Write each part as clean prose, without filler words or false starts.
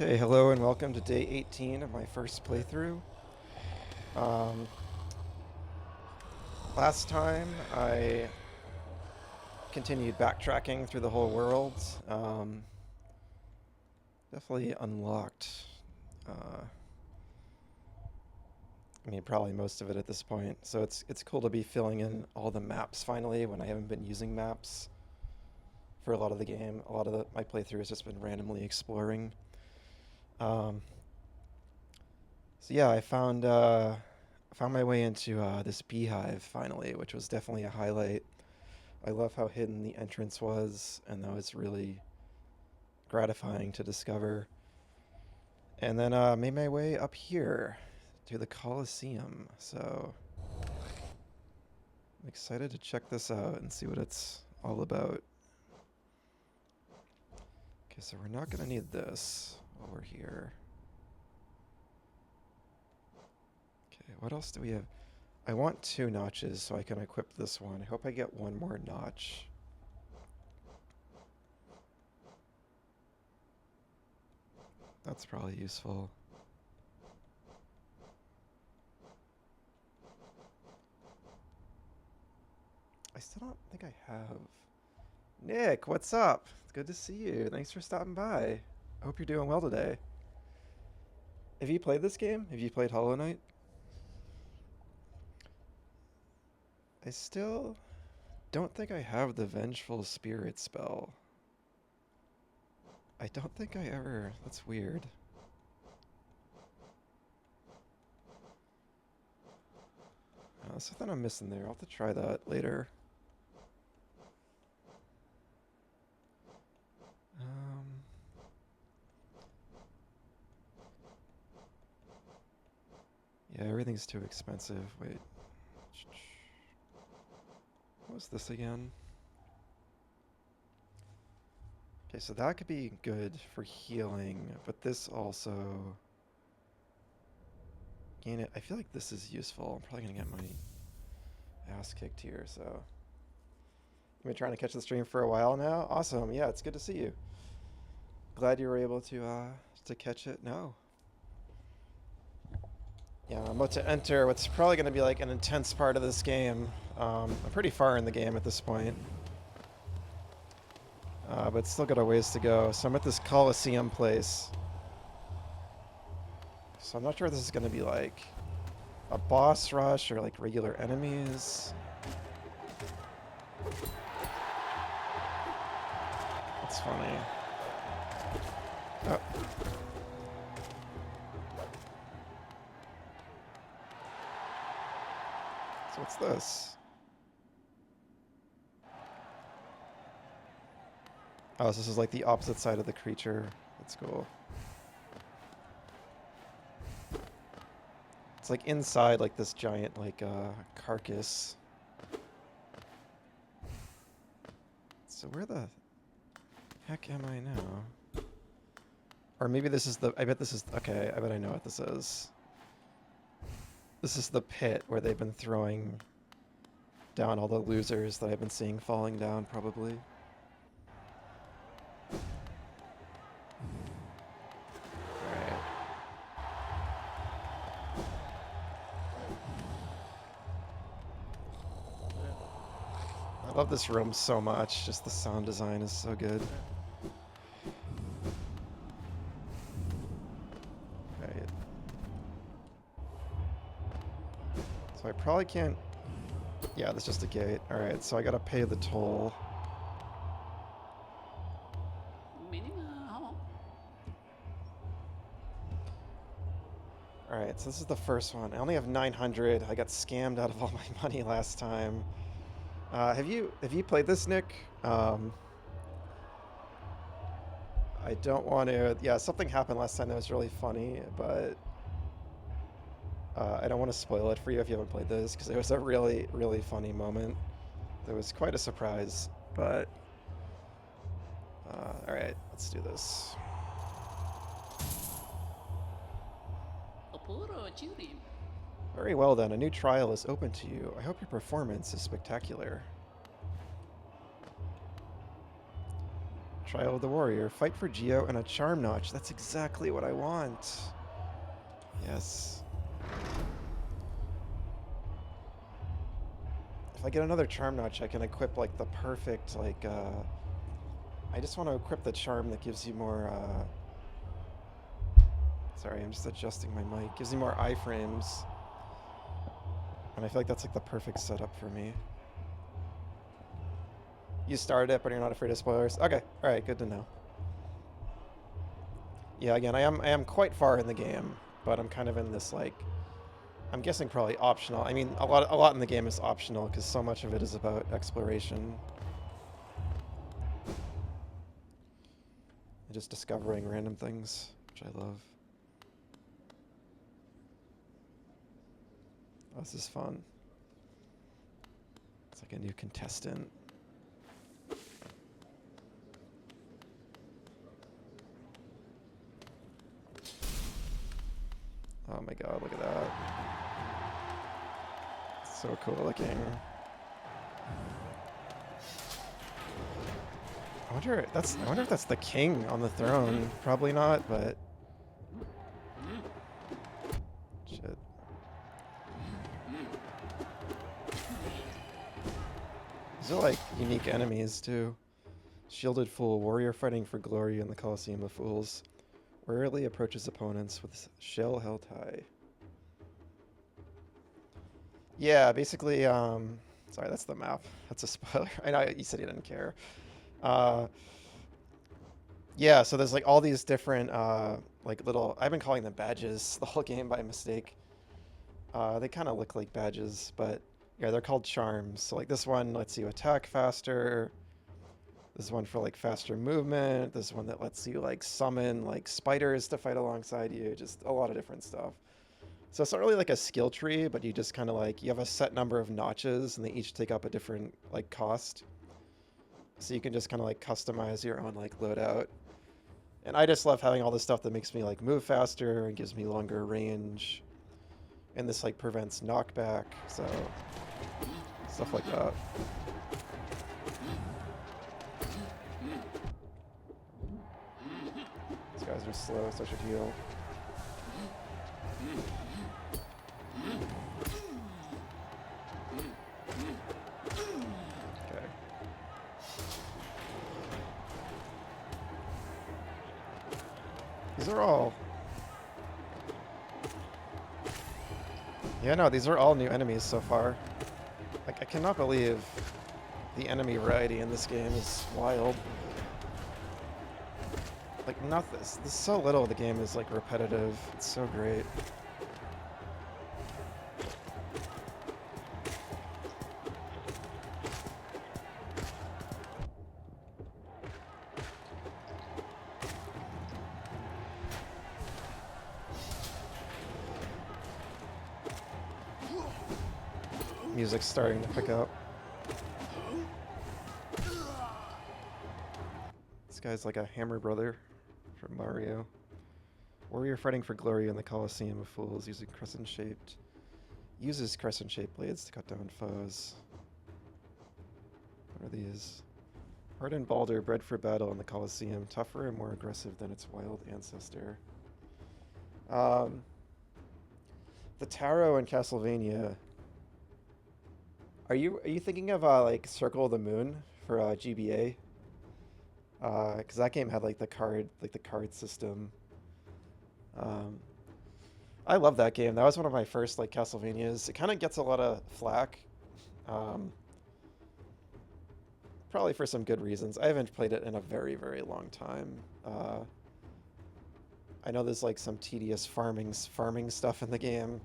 Okay, hello and welcome to day 18 of my first playthrough. Um, Last time I continued backtracking through the whole world. Definitely unlocked. Uh, probably most of it at this point. So it's cool to be filling in all the maps finally when I haven't been using maps for a lot of the game. A lot of my playthrough has just been randomly exploring. Um, So yeah, I found my way into this beehive finally, which was definitely a highlight. I love how hidden the entrance was, and that was really gratifying to discover. And then made my way up here to the Colosseum. So I'm excited to check this out and see what it's all about. Okay, so we're not gonna need this while we're here. Okay, what else do we have? I want 2 notches so I can equip this one. I hope I get 1 more notch. That's probably useful. I still don't think I have. Nick, what's up? It's good to see you. Thanks for stopping by. I hope you're doing well today. Have you played this game? Have you played Hollow Knight? I still don't think I have the Vengeful Spirit spell. I don't think I ever. That's weird. Something I'm missing there. I'll have to try that later. Um, yeah, everything's too expensive. Wait. What was this again? Okay, so that could be good for healing, but this also gain it. I feel like this is useful. I'm probably gonna get my ass kicked here, so you've been trying to catch the stream for a while now. Awesome. Yeah, it's good to see you. Glad you were able to catch it. No. Yeah, I'm about to enter what's probably going to be like an intense part of this game. I'm pretty far in the game at this point. But still got a ways to go. So I'm at this Colosseum place. So I'm not sure if this is going to be like a boss rush or like regular enemies. That's funny. Oh. So what's this? Oh, so this is like the opposite side of the creature. That's cool. It's like inside like this giant like carcass. So where the heck am I now? Or maybe this is the, I bet this is, okay, I bet I know what this is. This is the pit where they've been throwing down all the losers that I've been seeing falling down, probably. Alright. I love this room so much, just the sound design is so good. Right. So I probably can't... Yeah, that's just a gate. Alright, so I gotta pay the toll. Alright, so this is the first one. I only have 900. I got scammed out of all my money last time. Have you played this, Nick? I don't want to... Yeah, something happened last time that was really funny, but... I don't want to spoil it for you if you haven't played this, because it was a really, really funny moment. It was quite a surprise, but... Alright, let's do this. Very well then, a new trial is open to you. I hope your performance is spectacular. Trial of the Warrior. Fight for Geo and a Charm Notch. That's exactly what I want. Yes. If I get another Charm Notch, I can equip, like, the perfect, like, I just want to equip the charm that gives you more, Sorry, I'm just adjusting my mic. Gives you more iframes. And I feel like that's, like, the perfect setup for me. You started it, but you're not afraid of spoilers? Okay, alright, good to know. Yeah, again, I am quite far in the game, but I'm kind of in this, like, I'm guessing probably optional. I mean, a lot in the game is optional, because so much of it is about exploration. And just discovering random things, which I love. Oh, this is fun. It's like a new contestant. Oh my god, look at that. It's so cool looking. I wonder if that's the king on the throne. Probably not, but shit. These are like unique enemies too. Shielded Fool, warrior fighting for glory in the Colosseum of Fools. Rarely approaches opponents with shell held high. Yeah, basically, sorry, that's the map. That's a spoiler. I know you said you didn't care. Yeah, so there's like all these different, like little, I've been calling them badges the whole game by mistake. They kind of look like badges, but yeah, they're called charms. So like this one lets you attack faster. This one for like faster movement. This one that lets you like summon like spiders to fight alongside you. Just a lot of different stuff. So it's not really like a skill tree, but you just kind of like, you have a set number of notches and they each take up a different like cost. So you can just kind of like customize your own like loadout. And I just love having all this stuff that makes me like move faster and gives me longer range. And this like prevents knockback, so stuff like that. These guys are slow, so I should heal. Okay. These are all... Yeah, no, these are all new enemies so far. Like, I cannot believe the enemy variety in this game is wild. Like, not this so little of the game is, like, repetitive. It's so great. Music's starting to pick up. This guy's like a hammer brother from Mario. Warrior fighting for glory in the Colosseum of Fools uses crescent-shaped blades to cut down foes. What are these? Hardened Baldur, bred for battle in the Colosseum, tougher and more aggressive than its wild ancestor. The Taro in Castlevania. Are you thinking of like Circle of the Moon for GBA? Because that game had like the card system. I love that game. That was one of my first like Castlevanias. It kind of gets a lot of flack, probably for some good reasons. I haven't played it in a very, very long time. I know there's like some tedious farming stuff in the game.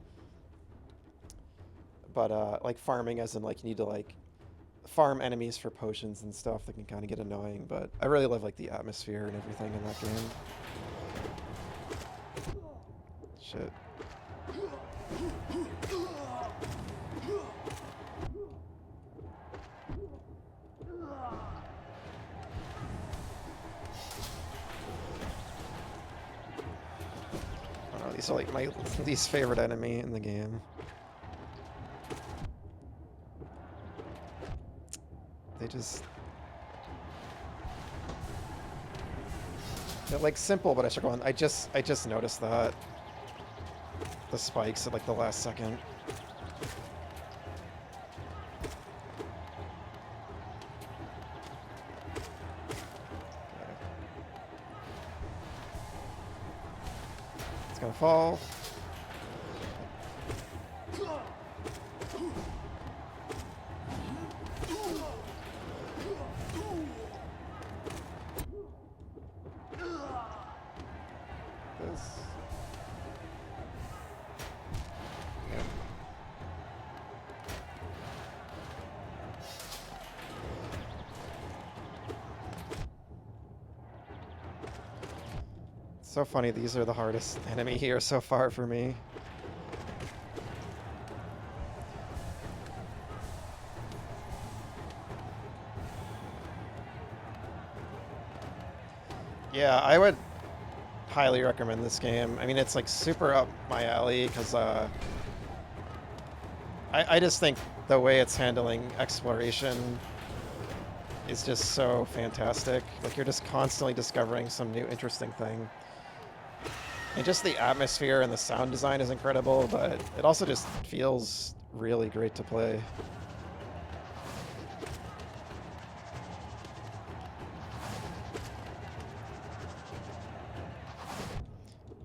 But, like, farming as in, like, you need to, like, farm enemies for potions and stuff that can kind of get annoying. But I really love, like, the atmosphere and everything in that game. Shit. Oh, these are, like, my least favorite enemy in the game. They just... They're like simple, but I should go on. I just noticed that. The spikes at like the last second. Okay. It's gonna fall. So funny, these are the hardest enemy here so far for me. Yeah, I would highly recommend this game. I mean, it's like super up my alley because I just think the way it's handling exploration is just so fantastic. Like, you're just constantly discovering some new interesting thing. And just the atmosphere and the sound design is incredible, but it also just feels really great to play.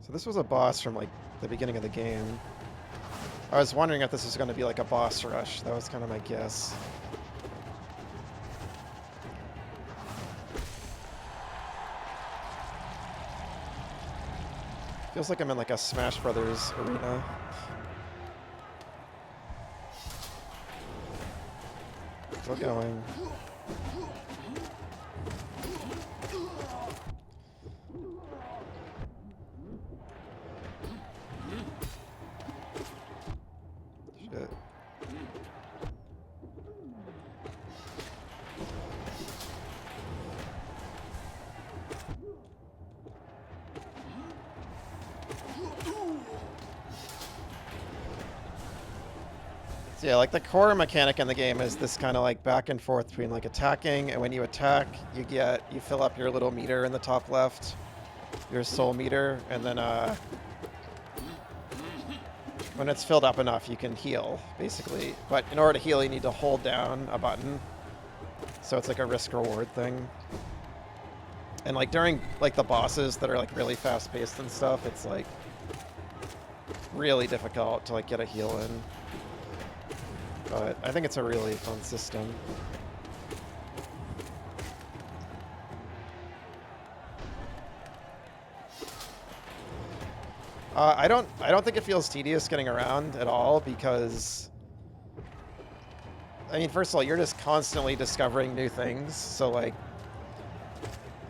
So this was a boss from like the beginning of the game. I was wondering if this was going to be like a boss rush. That was kind of my guess. Feels like I'm in like a Smash Brothers arena. Still going. Shit. So yeah, like the core mechanic in the game is this kind of like back and forth between like attacking, and when you attack, you fill up your little meter in the top left, your soul meter, and then when it's filled up enough, you can heal, basically. But in order to heal, you need to hold down a button. So it's like a risk-reward thing. And like during like the bosses that are like really fast-paced and stuff, it's like really difficult to like get a heal in. But I think it's a really fun system. I don't think it feels tedious getting around at all because, I mean, first of all, you're just constantly discovering new things. So like,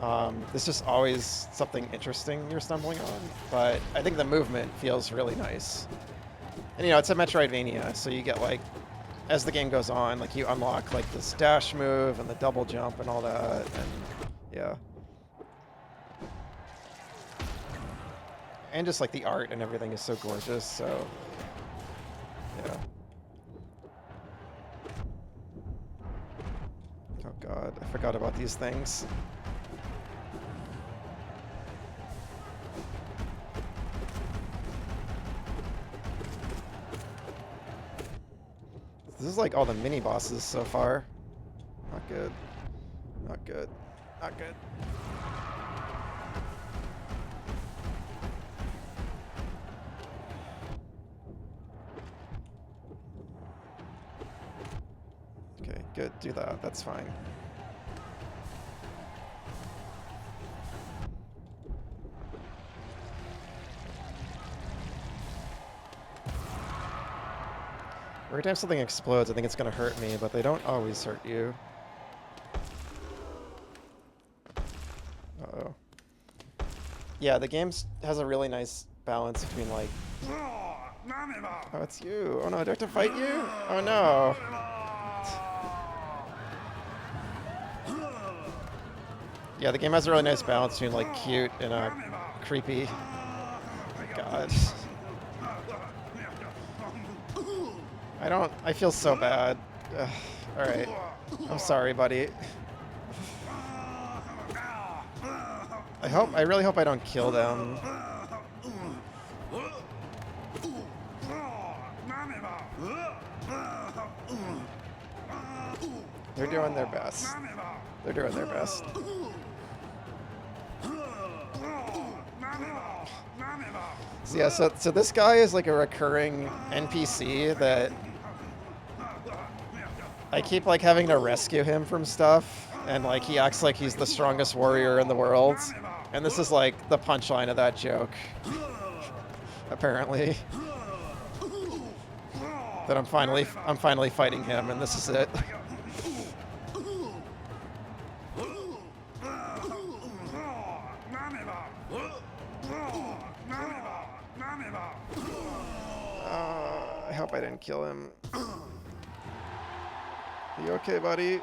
there's just always something interesting you're stumbling on. But I think the movement feels really nice. And you know, it's a Metroidvania, so you get like, as the game goes on, like you unlock like this dash move and the double jump and all that, and yeah. And just like the art and everything is so gorgeous, so yeah. Oh god, I forgot about these things. This is like all the mini bosses so far. Not good. Not good. Not good. Okay, good. Do that. That's fine. Every time something explodes, I think it's going to hurt me, but they don't always hurt you. Uh-oh. Yeah, the game has a really nice balance between, like... Oh, it's you. Oh no, do I have to fight you? Oh no. Yeah, the game has a really nice balance between, like, cute and creepy. Oh my god. I feel so bad. Alright. I'm sorry, buddy. I really hope I don't kill them. They're doing their best. They're doing their best. So yeah, so this guy is like a recurring NPC that I keep like having to rescue him from stuff, and like he acts like he's the strongest warrior in the world, and this is like the punchline of that joke, apparently. That I'm finally fighting him, and this is it. I hope I didn't kill him. You okay, buddy?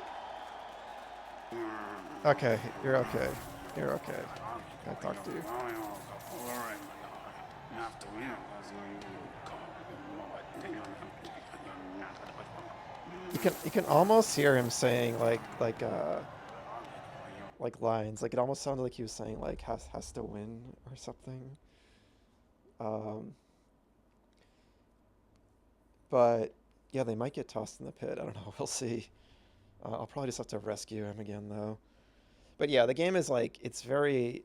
Okay, you're okay. You're okay. I talked to you. You can almost hear him saying like lines. Like it almost sounded like he was saying like has to win or something. But yeah, they might get tossed in the pit. I don't know. We'll see. I'll probably just have to rescue him again though. But yeah, the game is like it's very.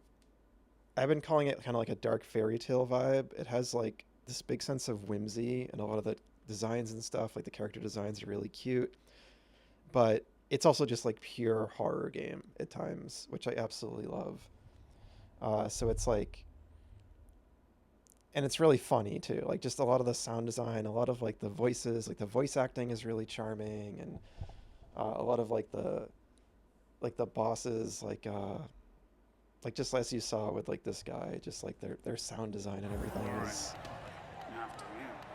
I've been calling it kind of like a dark fairy tale vibe. It has like this big sense of whimsy, and a lot of the designs and stuff, like the character designs are really cute. But it's also just like pure horror game at times, which I absolutely love. So it's like, and it's really funny too. Like just a lot of the sound design, a lot of like the voices, like the voice acting is really charming, and a lot of like the bosses, like just as you saw with like this guy, just like their sound design and everything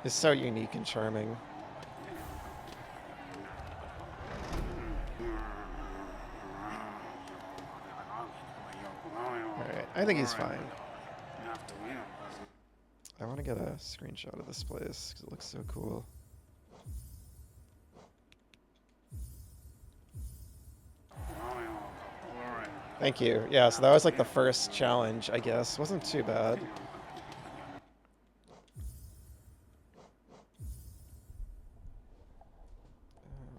is so unique and charming. Alright, I think he's fine. I want to get a screenshot of this place because it looks so cool. Thank you. Yeah, so that was like the first challenge, I guess. Wasn't too bad.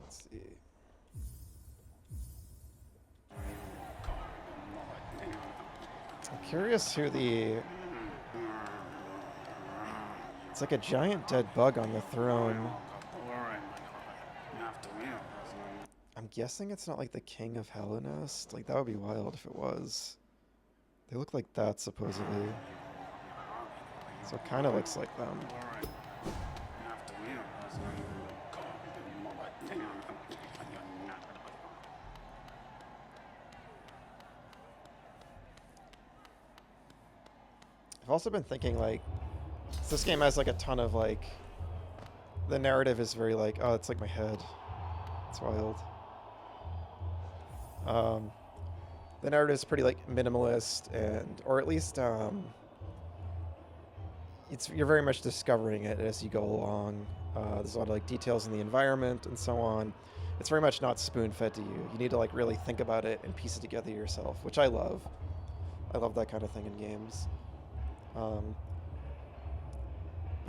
Let's see. I'm curious who the... It's like a giant dead bug on the throne. I'm guessing it's not like the King of Hellenist. Like, that would be wild if it was. They look like that, supposedly. So it kind of looks like them. I've also been thinking, like, this game has, like, a ton of, like... The narrative is very, like, oh, it's like my head. It's wild. The narrative is pretty like minimalist, and or at least you're very much discovering it as you go along. There's a lot of like details in the environment and so on. It's very much not spoon-fed to you. You need to like really think about it and piece it together yourself, which I love. I love that kind of thing in games. But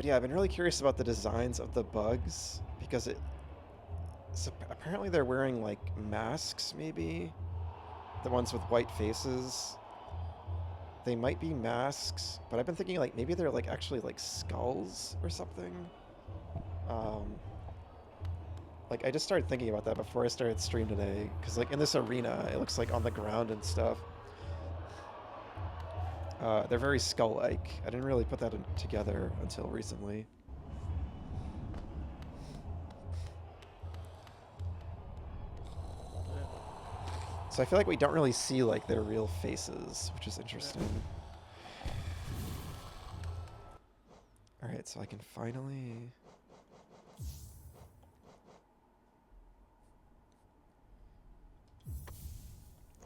yeah, I've been really curious about the designs of the bugs because so apparently they're wearing like masks, maybe. The ones with white faces. They might be masks, but I've been thinking like maybe they're like actually like skulls or something. Like I just started thinking about that before I started stream today, because like in this arena, it looks like on the ground and stuff. They're very skull-like. I didn't really put that together until recently. So I feel like we don't really see like their real faces, which is interesting. Alright, so I can finally...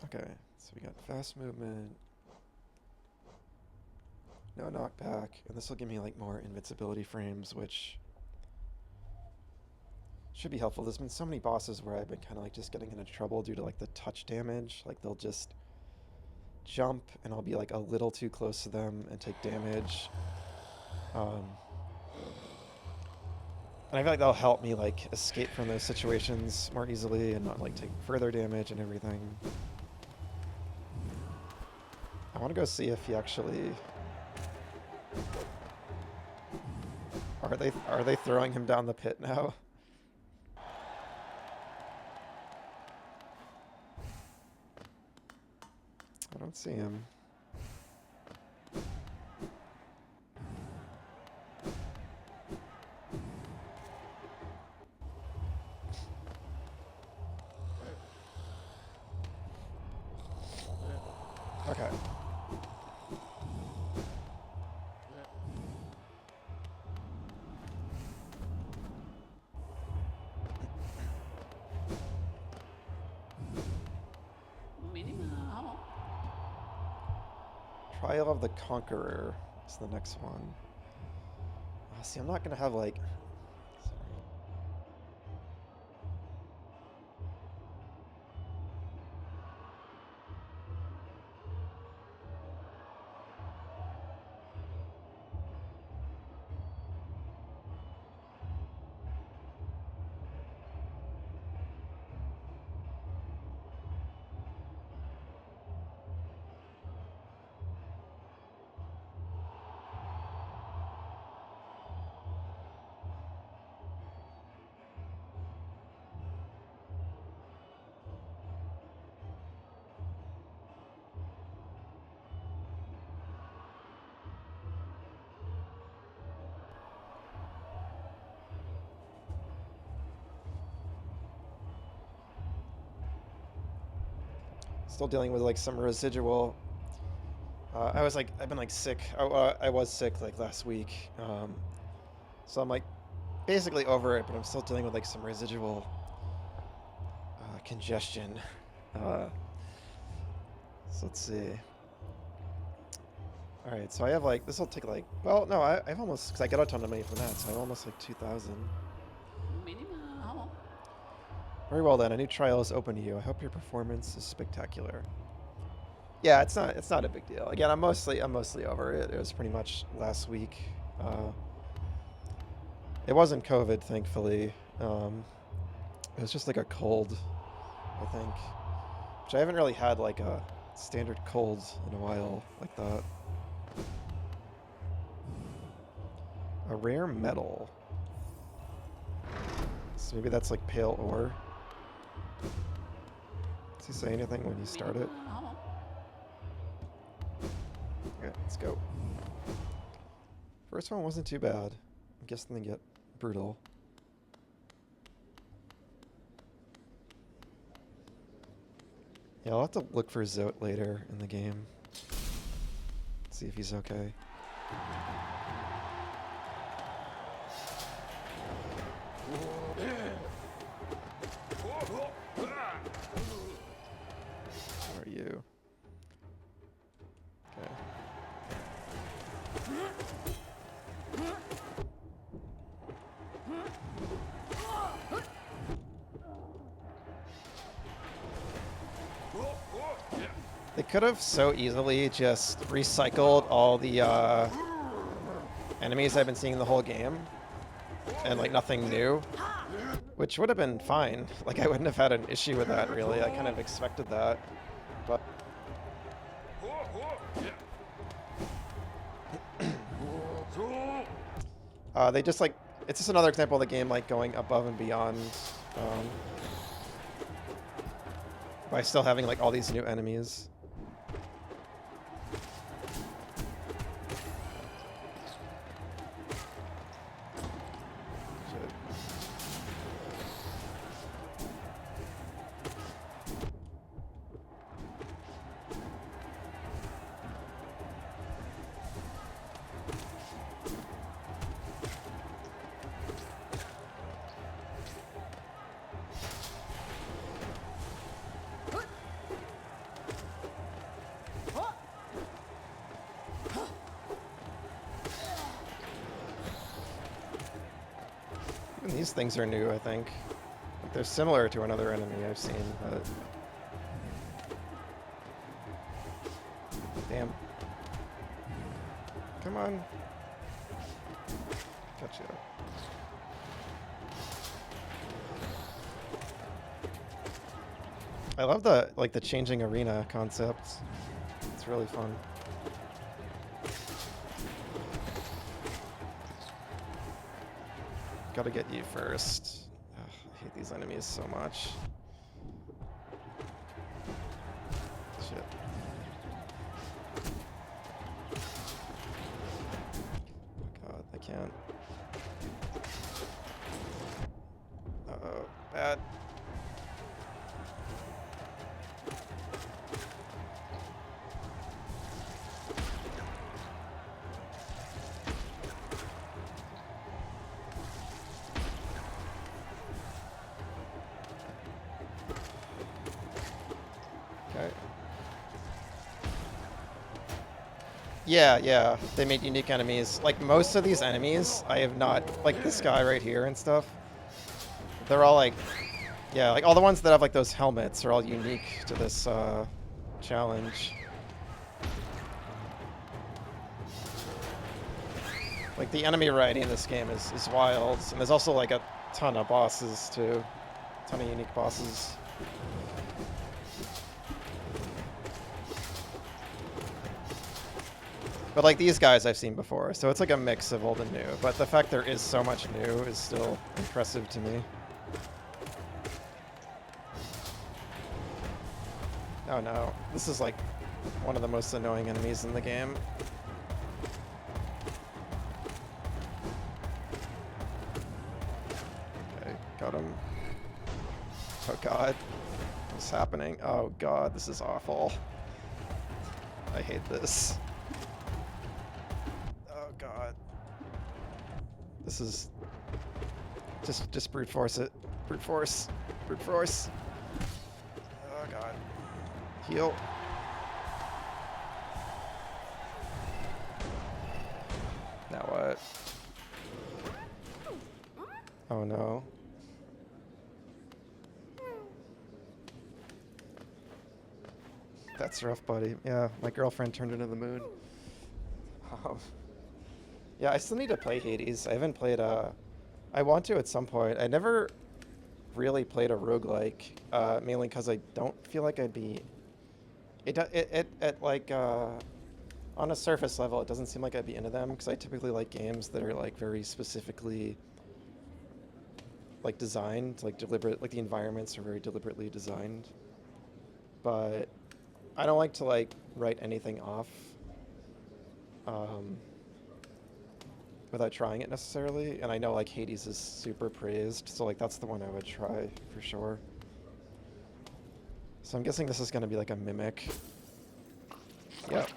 Okay, so we got fast movement, no knockback, and this will give me like more invincibility frames, which should be helpful. There's been so many bosses where I've been kind of like just getting into trouble due to like the touch damage. Like they'll just jump and I'll be like a little too close to them and take damage. And I feel like that'll help me like escape from those situations more easily and not like take further damage and everything. I want to go see if he actually... Are they throwing him down the pit now? I don't see him. Okay. Trial of the Conqueror is the next one. Oh, see, I'm not gonna have like... Still dealing with like some residual. I've been like sick. I was sick like last week, so I'm like basically over it, but I'm still dealing with like some residual congestion. So let's see. All right, so I have like this will take like I've almost because I got a ton of money from that, so I have almost like 2,000. Very well then. A new trial is open to you. I hope your performance is spectacular. Yeah, it's not a big deal. Again, I'm mostly over it. It was pretty much last week. It wasn't COVID, thankfully. It was just like a cold, I think, which I haven't really had like a standard cold in a while like that. A rare metal. So maybe that's like pale ore. Does he say anything when you start it? Okay, let's go. First one wasn't too bad. I'm guessing they get brutal. Yeah, I'll have to look for Zote later in the game. See if he's okay. Where are you? Okay. They could have so easily just recycled all the enemies I've been seeing the whole game and like nothing new, which would have been fine. Like I wouldn't have had an issue with that really. I kind of expected that, but they just like, it's just another example of the game like going above and beyond by still having like all these new enemies. Even these things are new, I think. Like they're similar to another enemy I've seen, but... Come on. Gotcha. I love the changing arena concept. It's really fun. Gotta get you first. Ugh, I hate these enemies so much. Shit. Oh god, I can't. Uh-oh, bad. Yeah, they made unique enemies. Like, most of these enemies, I have not, like this guy right here and stuff, they're all like, yeah, like all the ones that have like those helmets are all unique to this challenge. Like, the enemy variety in this game is wild, and there's also like a ton of bosses too, a ton of unique bosses. But like these guys I've seen before, so it's like a mix of old and new. But the fact there is so much new is still impressive to me. Oh no, this is like one of the most annoying enemies in the game. Okay, got him. Oh god, what's happening? Oh god, this is awful. I hate this. God. This is just brute force it. Brute force. Brute force. Oh god. Heal. Now what? Oh no. That's rough, buddy. Yeah, my girlfriend turned into the moon. Yeah, I still need to play Hades. I haven't played I want to at some point. I never really played a roguelike, mainly because I don't feel like I'd be... on a surface level, it doesn't seem like I'd be into them, because I typically like games that are like very specifically like designed, like deliberate, like the environments are very deliberately designed. But I don't like to like write anything off. Without trying it necessarily, and I know like Hades is super praised, so like that's the one I would try for sure. So I'm guessing this is gonna be like a mimic. Yep.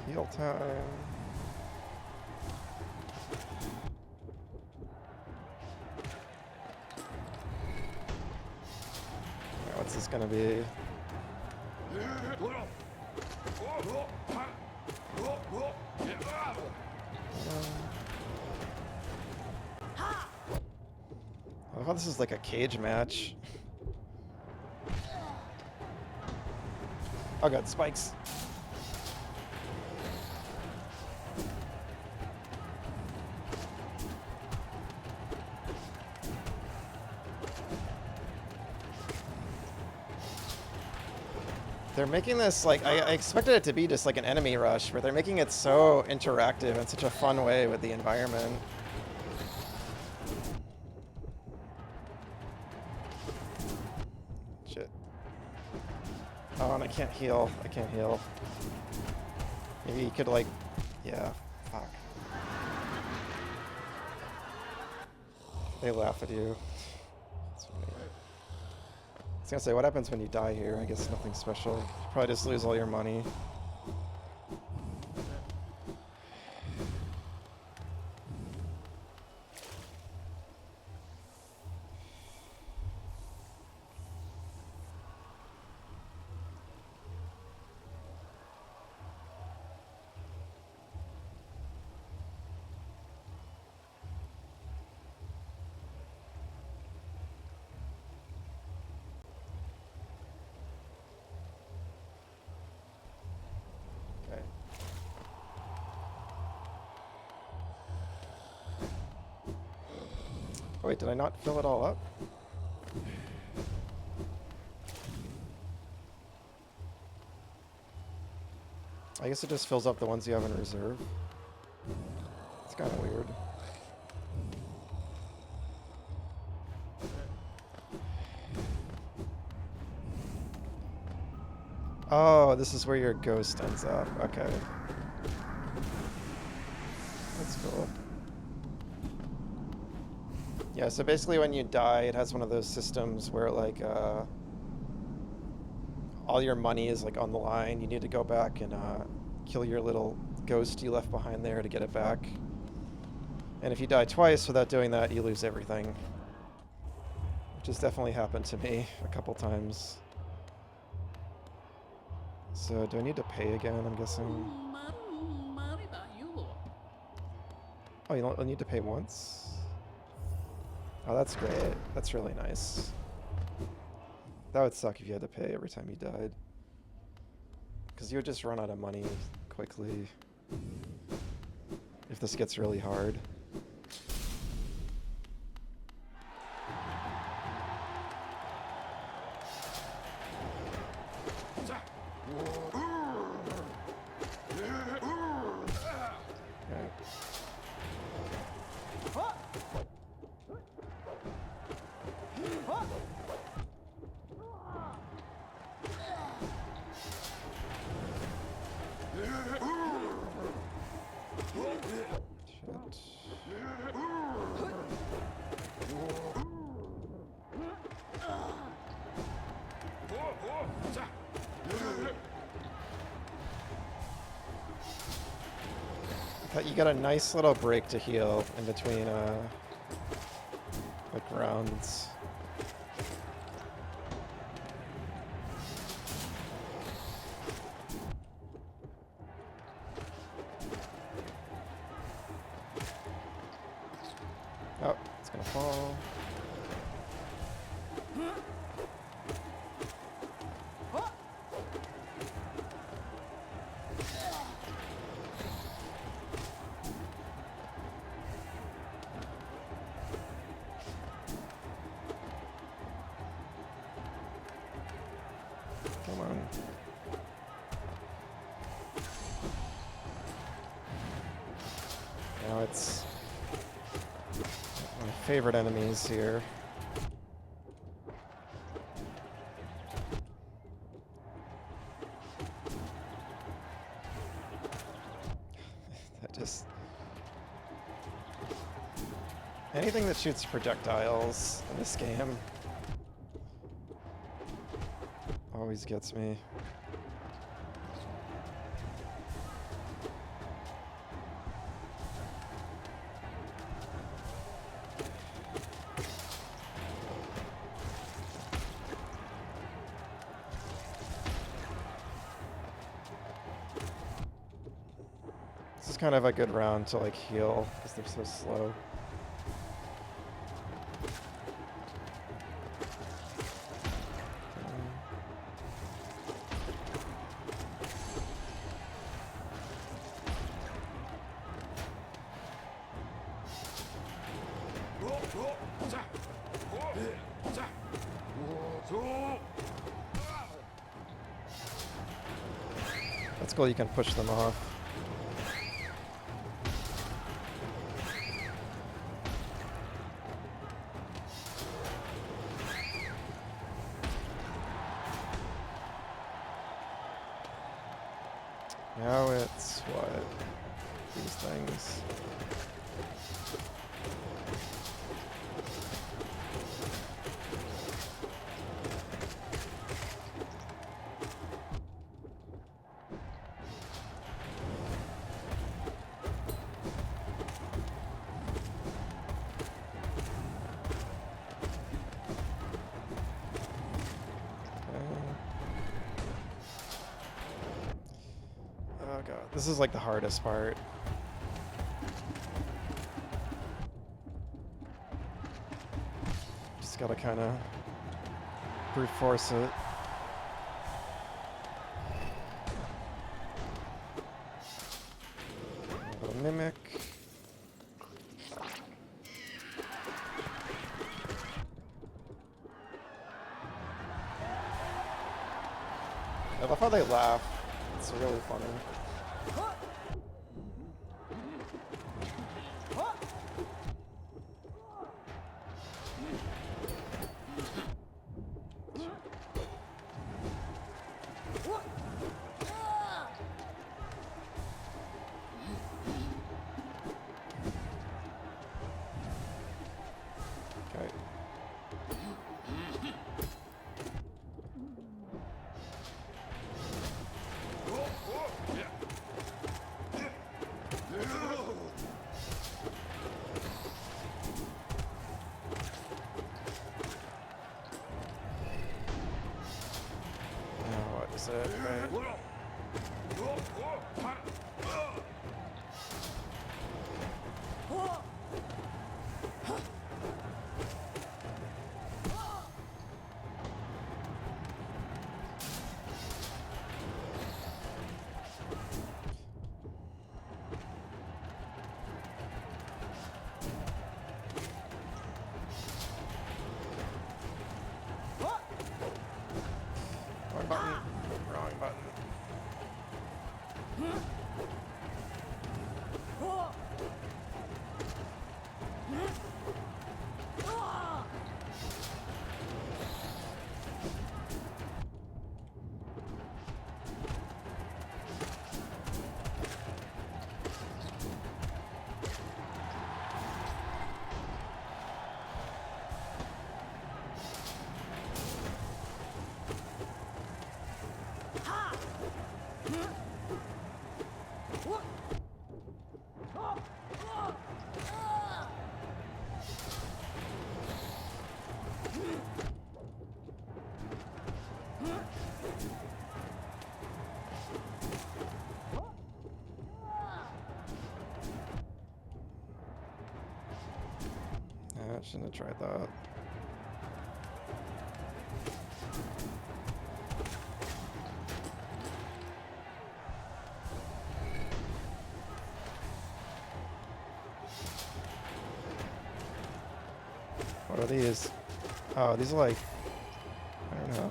Heal time. What's this gonna be? I thought this is like a cage match. Oh god, spikes. They're making this, like, I expected it to be just like an enemy rush, but they're making it so interactive in such a fun way with the environment. Shit. Oh, and I can't heal. I can't heal. Maybe you could, like, yeah, fuck. They laugh at you. That's funny. I was gonna say, what happens when you die here? I guess nothing special. You probably just lose all your money. Okay. Oh, wait, did I not fill it all up? I guess it just fills up the ones you have in reserve. It's kind of weird. Oh, this is where your ghost ends up. Okay. That's cool. Yeah, so basically when you die, it has one of those systems where like all your money is like on the line. You need to go back and kill your little ghost you left behind there to get it back. And if you die twice without doing that, you lose everything. Which has definitely happened to me a couple times. So do I need to pay again, I'm guessing? Oh, you don't need to pay once? Oh, that's great. That's really nice. That would suck if you had to pay every time you died. Because you would just run out of money quickly if this gets really hard. You got a nice little break to heal in between like rounds. Oh, it's gonna fall. Come on. Now it's my favorite enemies here. Anything that shoots projectiles in this game always gets me. This is kind of a good round to like heal because they're so slow. That's cool, you can push them off. Now it's what? These things. This is like the hardest part. Just gotta kind of brute force it. A little mimic. I love how they laugh. It's really funny. Okay. Now what is it, right? Wrong button. Wrong button. I shouldn't have tried that. What are these? Oh, these are like, I don't know.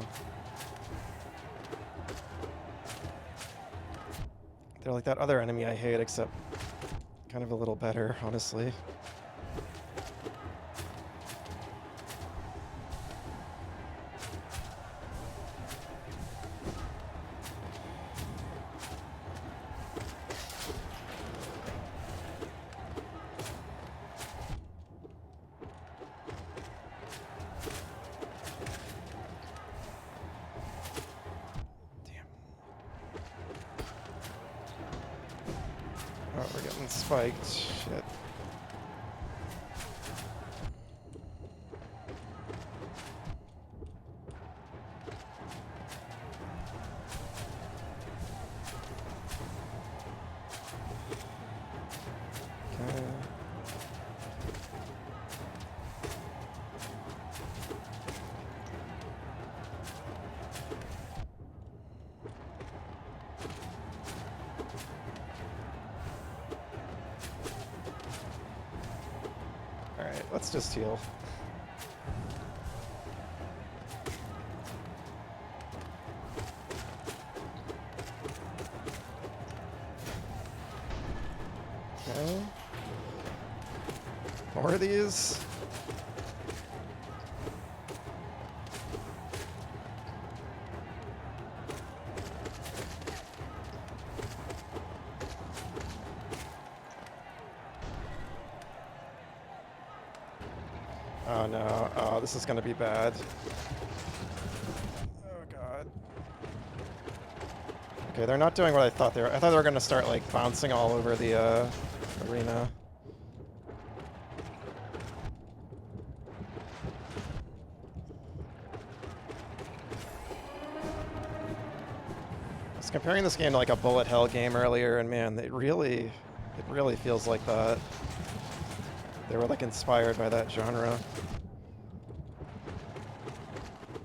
They're like that other enemy I hate, except kind of a little better, honestly. Oh, we're getting spiked. Shit. Okay. Alright, let's just heal. Okay. More of these. Oh no, oh, this is gonna be bad. Oh god. Okay, they're not doing what I thought they were. I thought they were gonna start like bouncing all over the arena. was comparing this game to like a bullet hell game earlier, and man, it really feels like that. They were like inspired by that genre.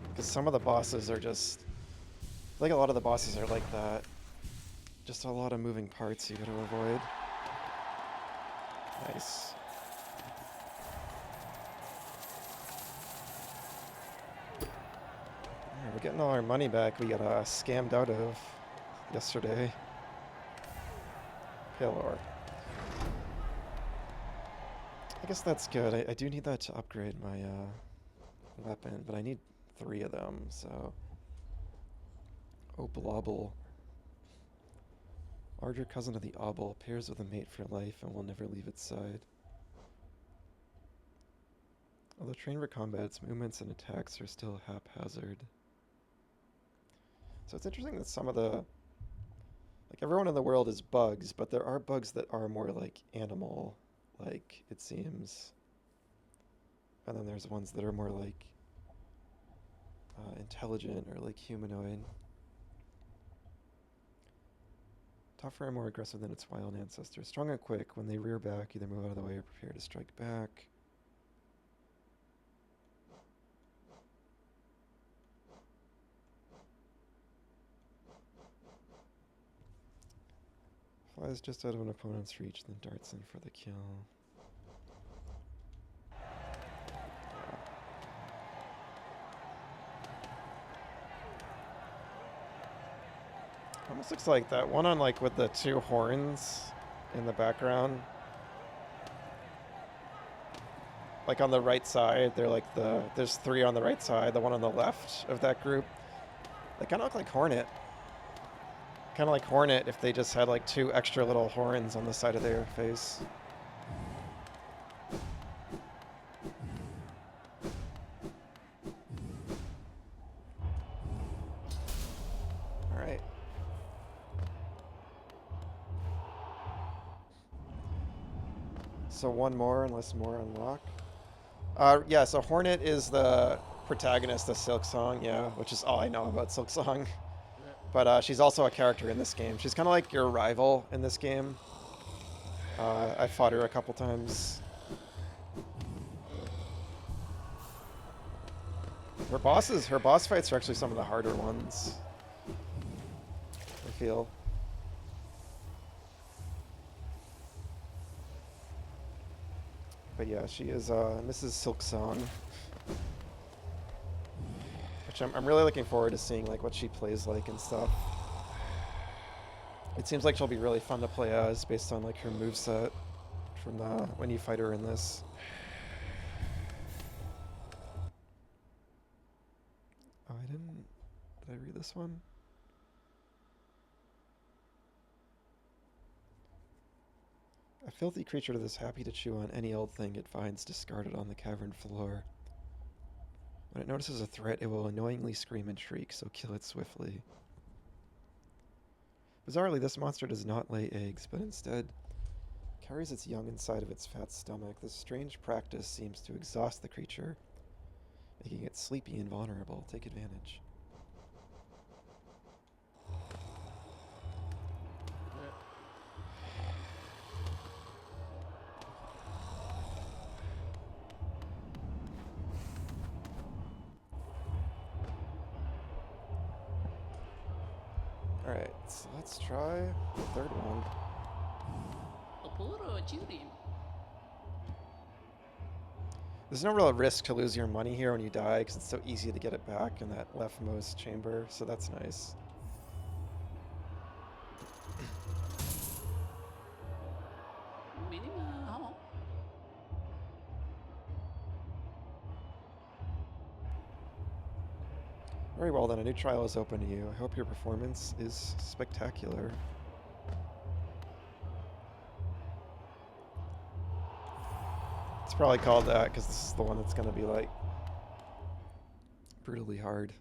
Because some of the bosses are just, like a lot of the bosses are like that. Just a lot of moving parts you gotta avoid. Nice. We're getting all our money back we got scammed out of yesterday. Pillar. I guess that's good. I do need that to upgrade my weapon, but I need 3 of them, so... Oblobble. Larger cousin of the obel, pairs with a mate for life and will never leave its side. Although trained for combat, its movements and attacks are still haphazard. So it's interesting that some of the... Like, everyone in the world is bugs, but there are bugs that are more, like, animal-like, it seems. And then there's ones that are more, like, intelligent or, like, humanoid. Tougher and more aggressive than its wild ancestors. Strong and quick. When they rear back, either move out of the way or prepare to strike back. Flies just out of an opponent's reach, then darts in for the kill. Almost looks like that one on like with the 2 horns in the background. Like on the right side, they're like there's 3 on the right side, the one on the left of that group. They kind of look like Hornet. Kind of like Hornet if they just had like 2 extra little horns on the side of their face. Alright. So 1 more unless more unlock. Yeah, so Hornet is the protagonist of Silksong, yeah, which is all I know about Silksong. But she's also a character in this game. She's kind of like your rival in this game. I fought her a couple times. Her boss fights are actually some of the harder ones, I feel. But yeah, she is Mrs. Silksong. Which I'm really looking forward to seeing like what she plays like and stuff. It seems like she'll be really fun to play as based on like her moveset from when you fight her in this. Oh, did I read this one? A filthy creature that is happy to chew on any old thing it finds discarded on the cavern floor. When it notices a threat, it will annoyingly scream and shriek, so kill it swiftly. Bizarrely, this monster does not lay eggs, but instead carries its young inside of its fat stomach. This strange practice seems to exhaust the creature, making it sleepy and vulnerable. Take advantage. Alright, so let's try the 3rd one. There's no real risk to lose your money here when you die, because it's so easy to get it back in that leftmost chamber, so that's nice. Very well then, a new trial is open to you. I hope your performance is spectacular. It's probably called that because this is the one that's going to be like brutally hard.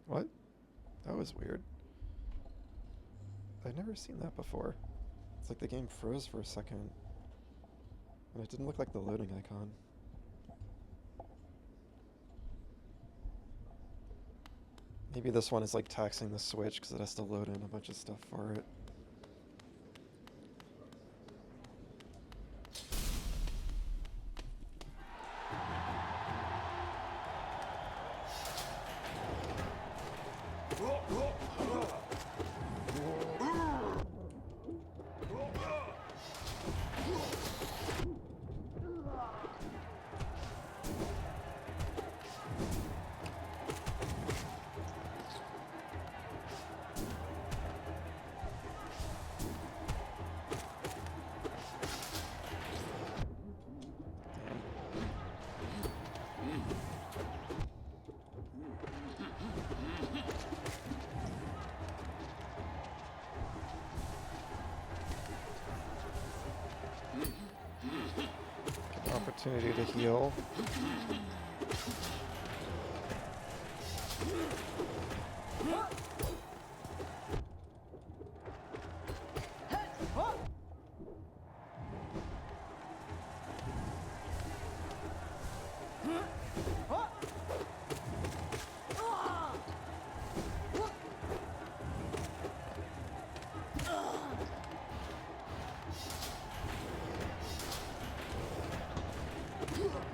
What? That was weird. I've never seen that before. It's like the game froze for a second. And it didn't look like the loading icon. Maybe this one is like taxing the Switch because it has to load in a bunch of stuff for it. Opportunity to heal.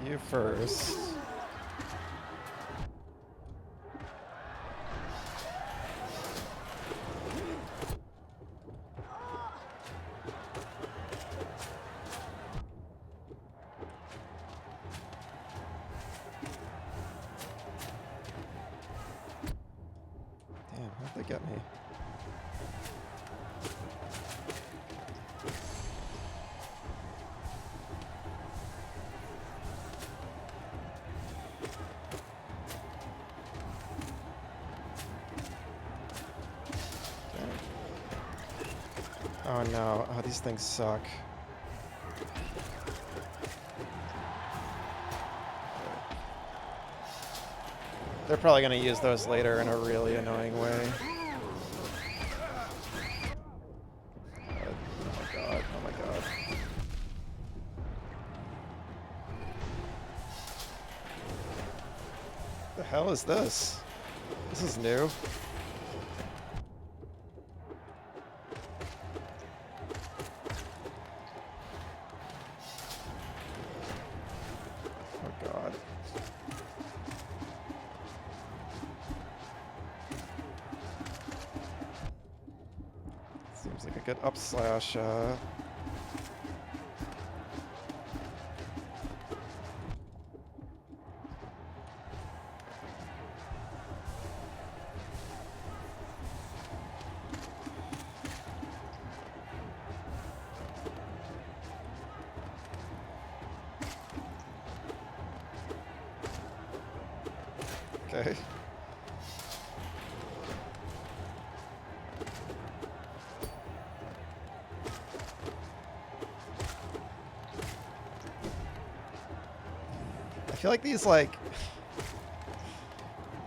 You first. Damn, how'd they get me? Oh no, oh these things suck. They're probably gonna use those later in a really annoying way. Oh my god, oh my god. The hell is this? This is new. Oh god. Seems like a good up slash, okay. I feel like these, like,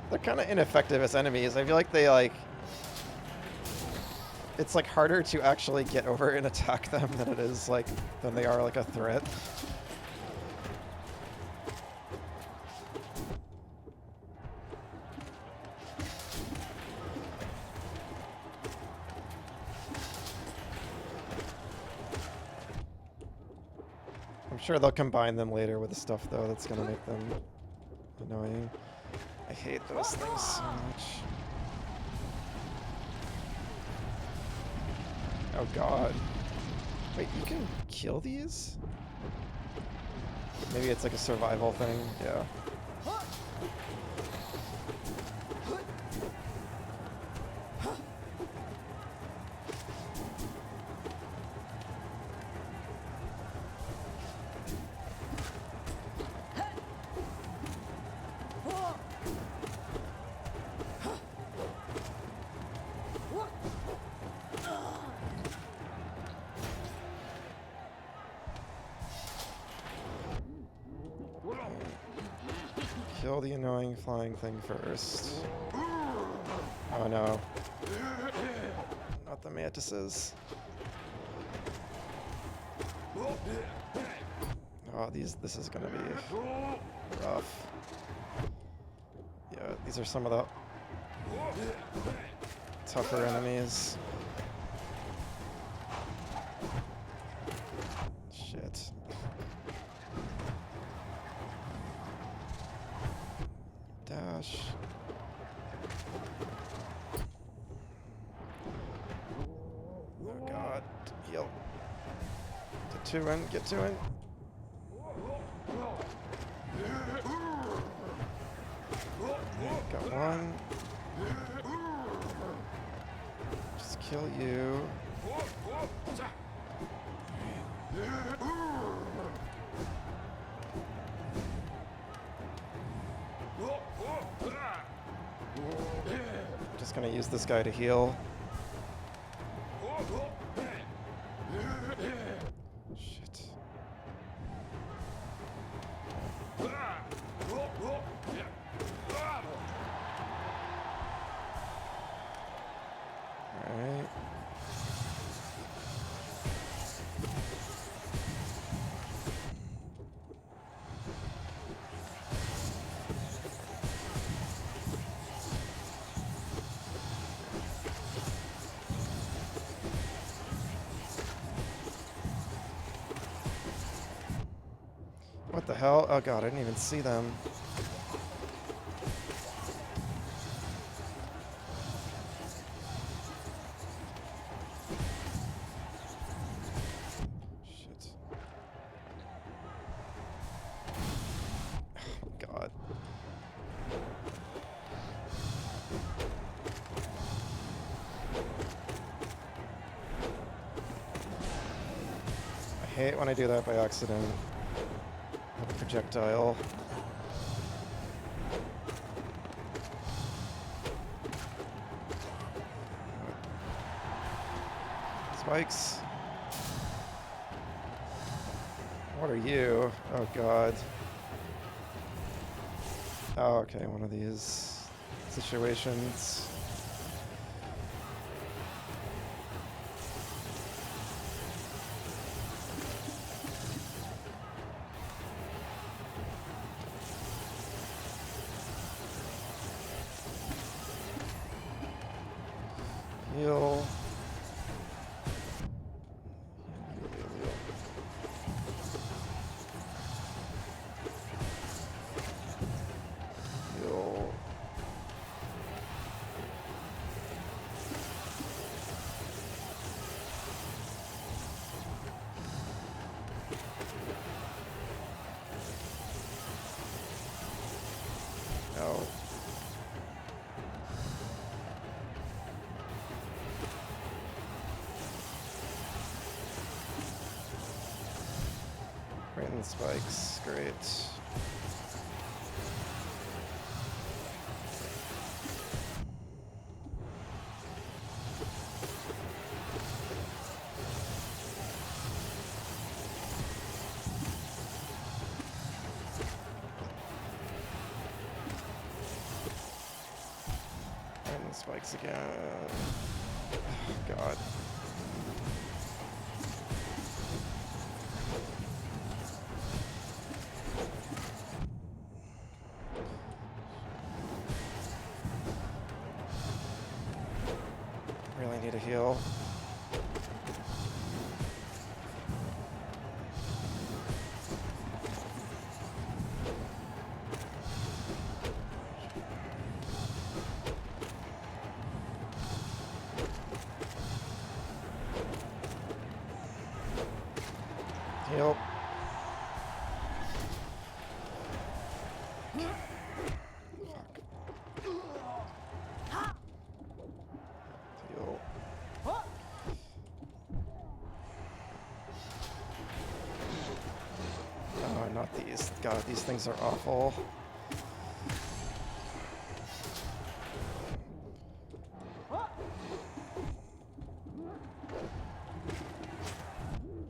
they're kind of ineffective as enemies. I feel like they, like, it's, like, harder to actually get over and attack them than it is, like, than they are, like, a threat. I'm sure they'll combine them later with the stuff, though, that's gonna make them annoying. I hate those things so much. Oh god. Wait, you can kill these? Maybe it's like a survival thing, yeah. Kill the annoying flying thing first. Oh no. Not the mantises. Oh, this is gonna be rough. Yeah, these are some of the tougher enemies. Shit. Dash. Oh god. Heal. Get to him. Get to him. Got one. Just kill you. Just gonna use this guy to heal. Shit. Alright. What the hell? Oh god, I didn't even see them. Shit. Oh god. I hate when I do that by accident. Projectile. Spikes. What are you? Oh god. Oh, okay, one of these situations. Heal. Heal. No. Right in the spikes, great. Right in the spikes again. Oh, God. Really need a heal. Heal. Heal. Oh, not these. God, these things are awful.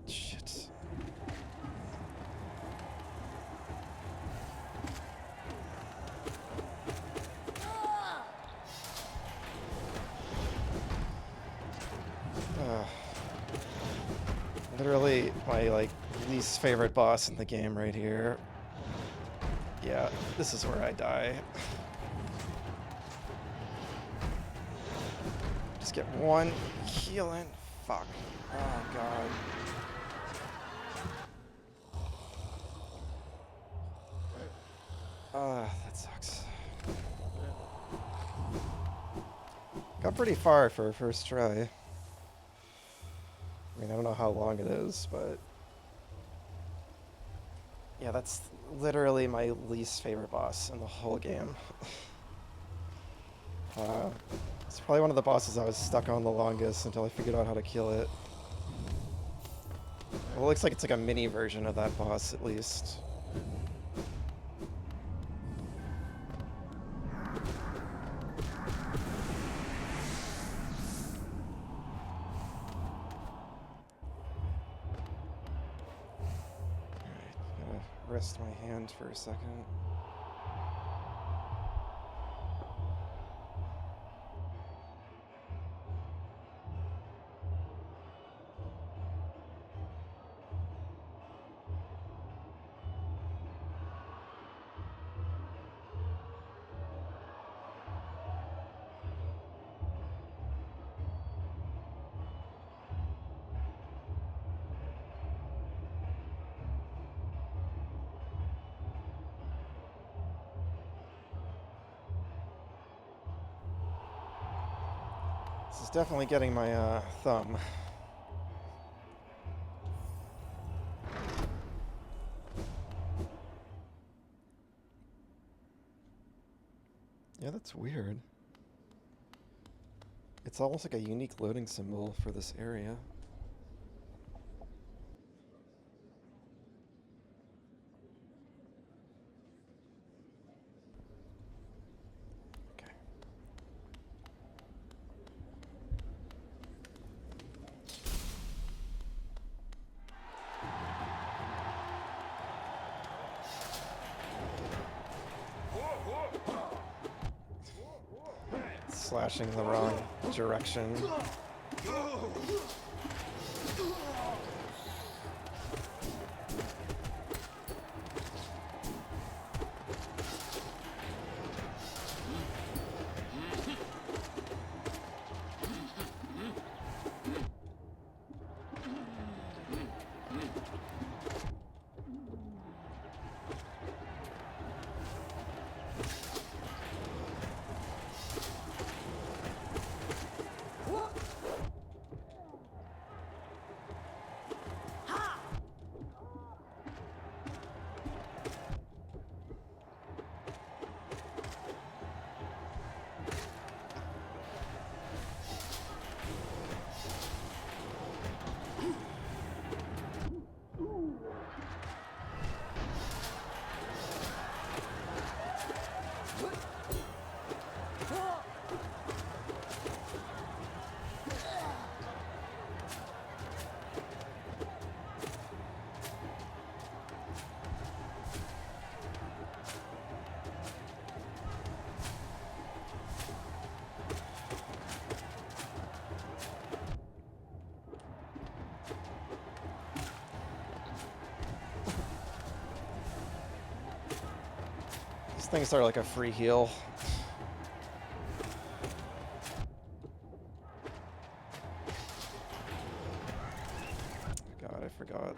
Shit. Literally my least favorite boss in the game right here. Yeah, this is where I die. Just get one heal in. Fuck. Oh god. That sucks. Got pretty far for a first try. I mean, I don't know how long it is, but... Yeah, that's literally my least favorite boss in the whole game. It's probably one of the bosses I was stuck on the longest until I figured out how to kill it. Well, it looks like it's like a mini version of that boss, at least. Alright, gotta rest my hand for a second. This is definitely getting my thumb. Yeah, that's weird. It's almost like a unique loading symbol for this area. Okay. Slashing the wrong direction. These things are like a free heal. God, I forgot.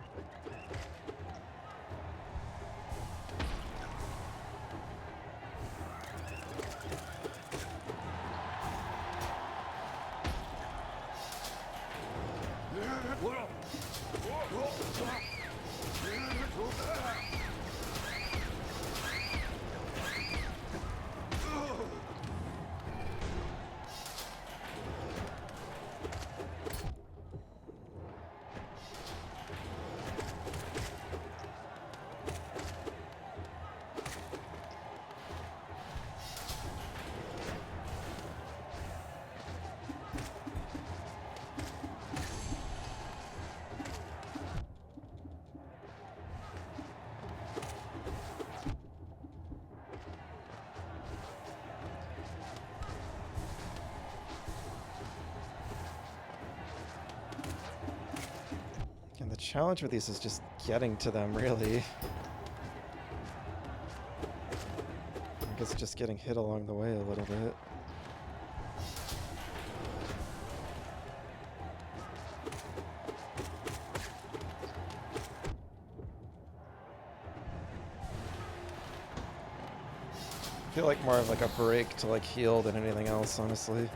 And the challenge with these is just getting to them, really. I guess just getting hit along the way a little bit. feel like more of like a break to like heal than anything else, honestly.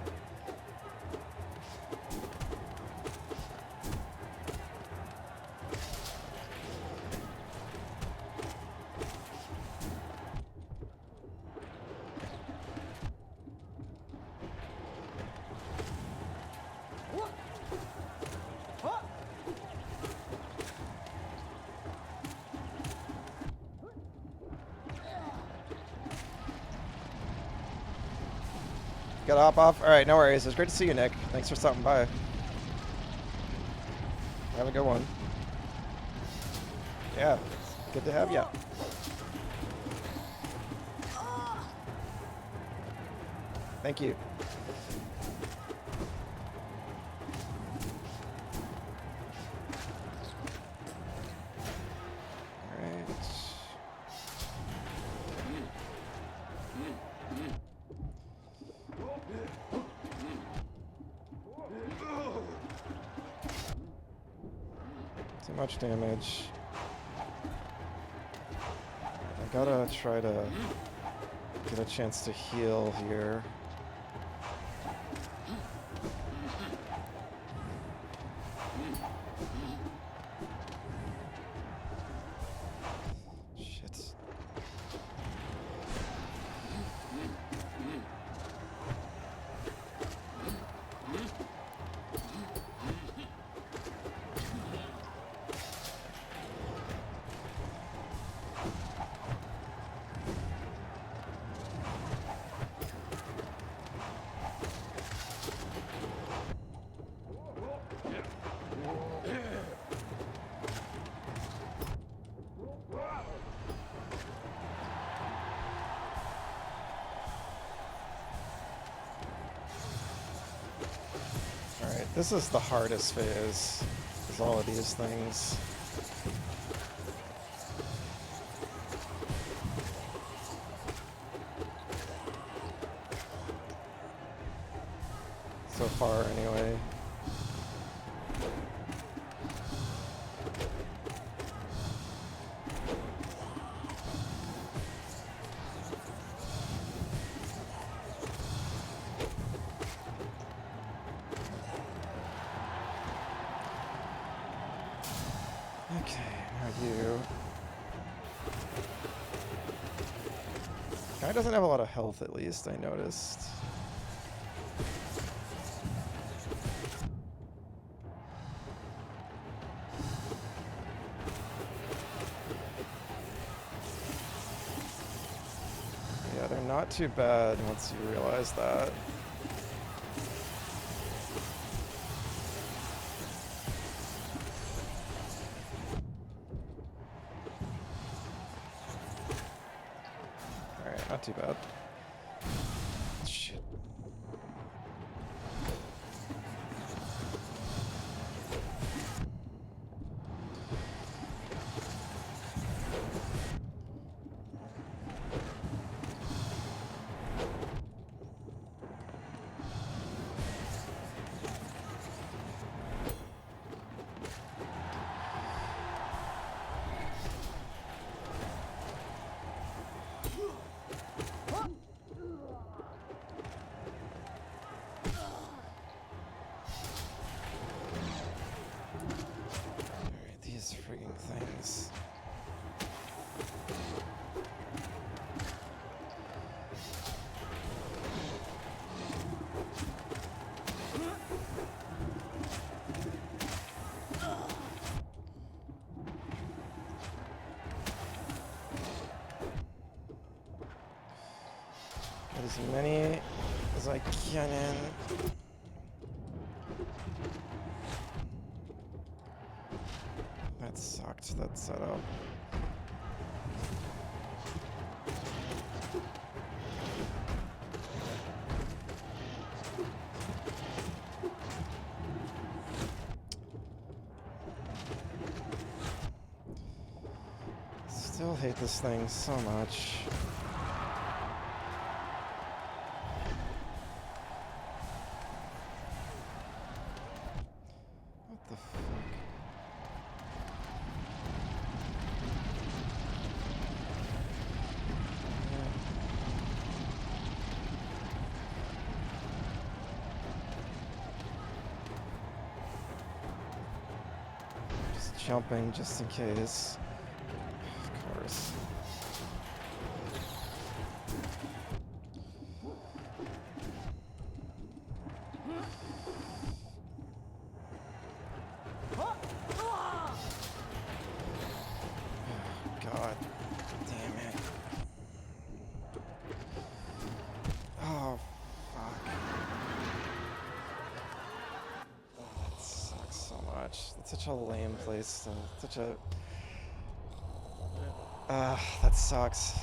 Gotta hop off. All right, no worries. It was great to see you, Nick. Thanks for stopping by. Have a good one. Yeah, good to have you. Thank you. All right. Too much damage. I gotta try to get a chance to heal here. Shit. Alright, this is the hardest phase, is all of these things. So far, anyway. Okay, now you. Guy doesn't have a lot of health, at least, I noticed. Yeah, they're not too bad once you realize that. Alright, not too bad. Shit. Alright, these freaking things. Get as many as I can in. That sucked, that setup. Still hate this thing so much. What the fuck? jumping just in case. Of course. God damn it. Oh, fuck. That sucks so much. That's such a lame place. Such a... that sucks.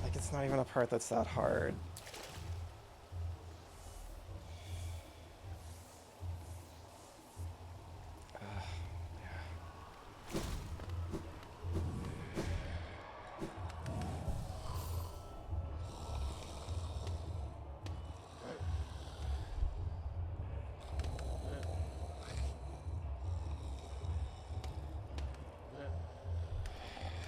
Like, it's not even a part that's that hard.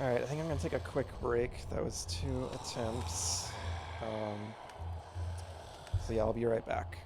Alright, I think I'm gonna take a quick break. That was 2 attempts. So yeah, I'll be right back.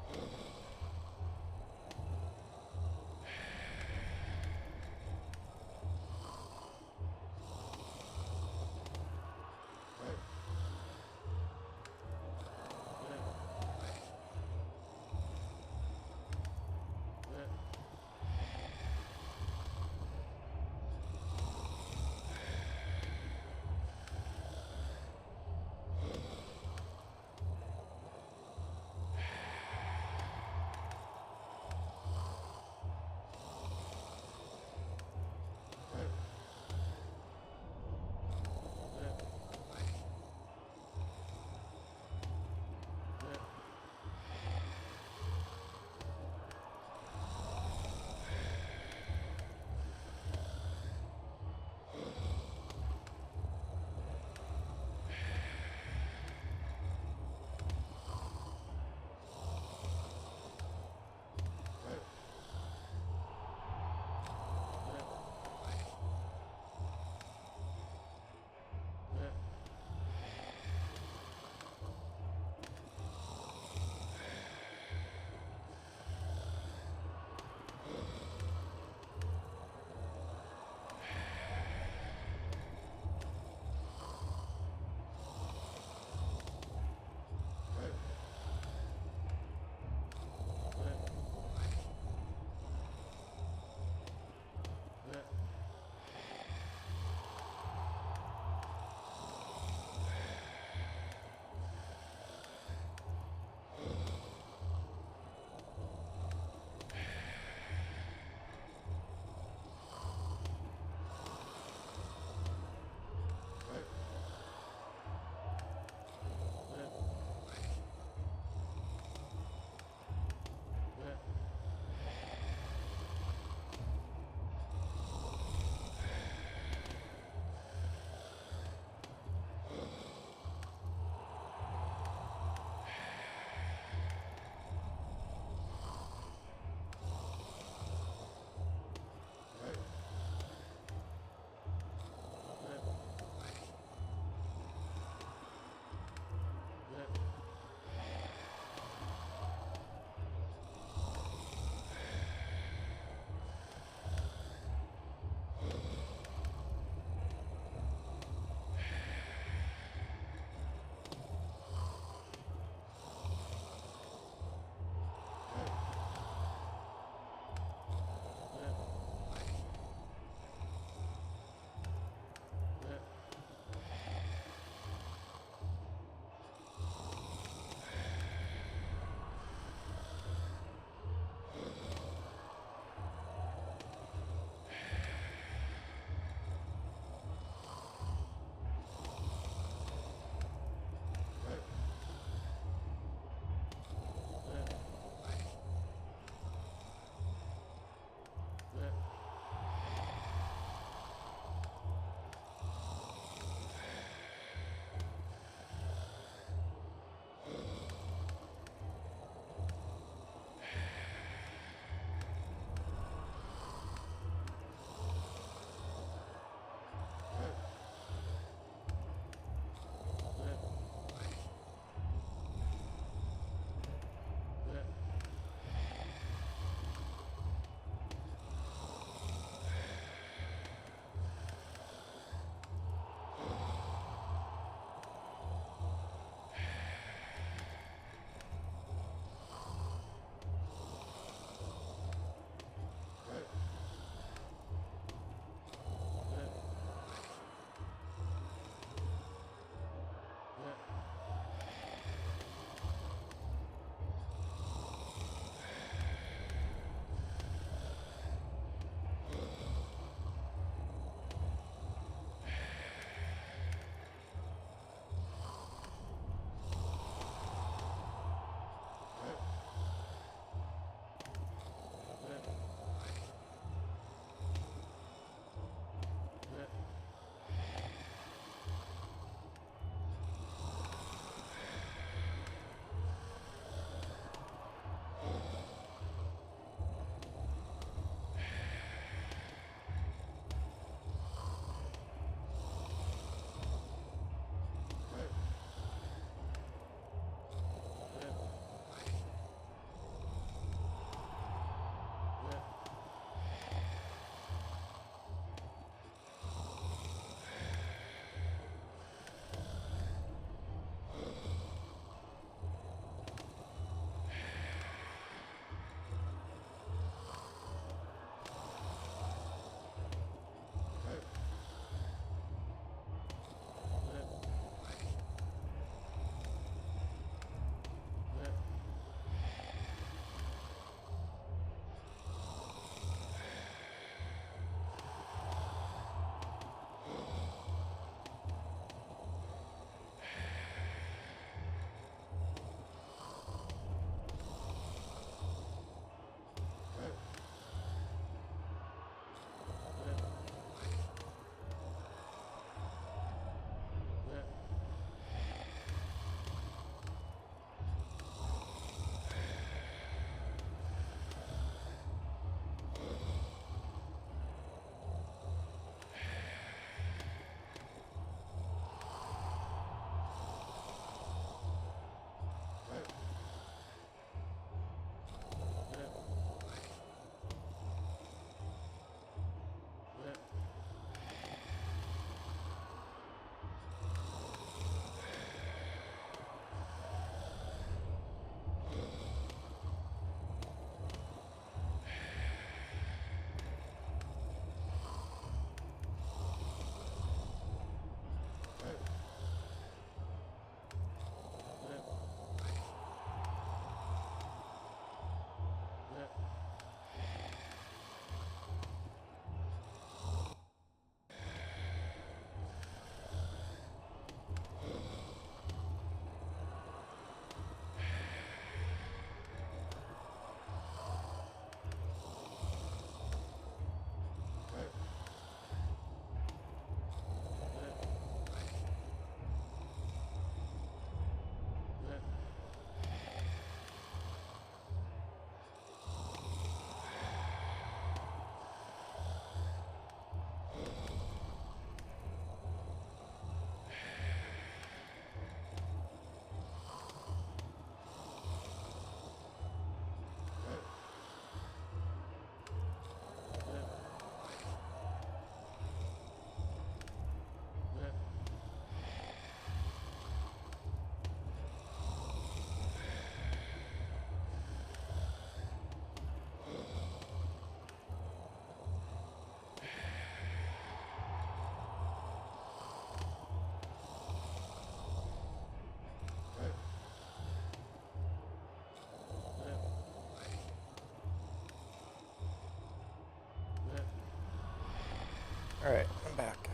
Alright, I'm back.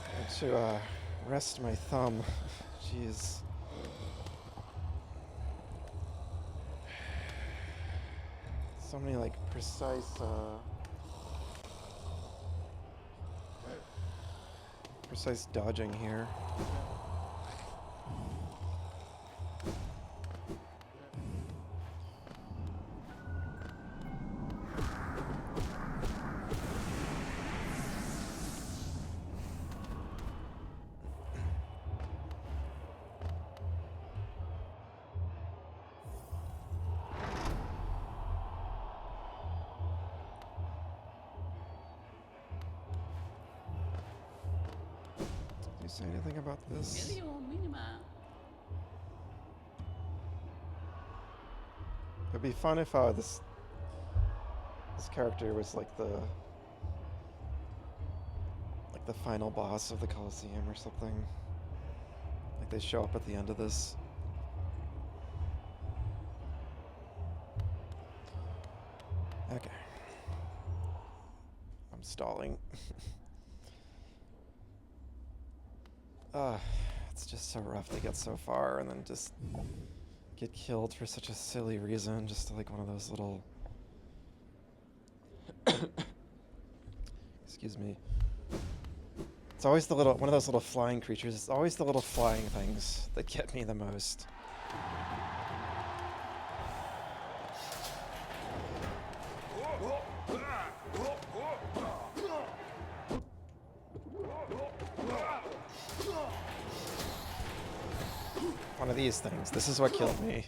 I need to rest my thumb. Jeez. So many like precise dodging here. Did you say anything about this? It'd be fun if this character was like the final boss of the Colosseum or something. Like they show up at the end of this. Okay. I'm stalling. It's just so rough to get so far and then just get killed for such a silly reason, just like one of those little excuse me. It's always the one of those little flying creatures. It's always the little flying things that get me the most. One of these things. This is what killed me.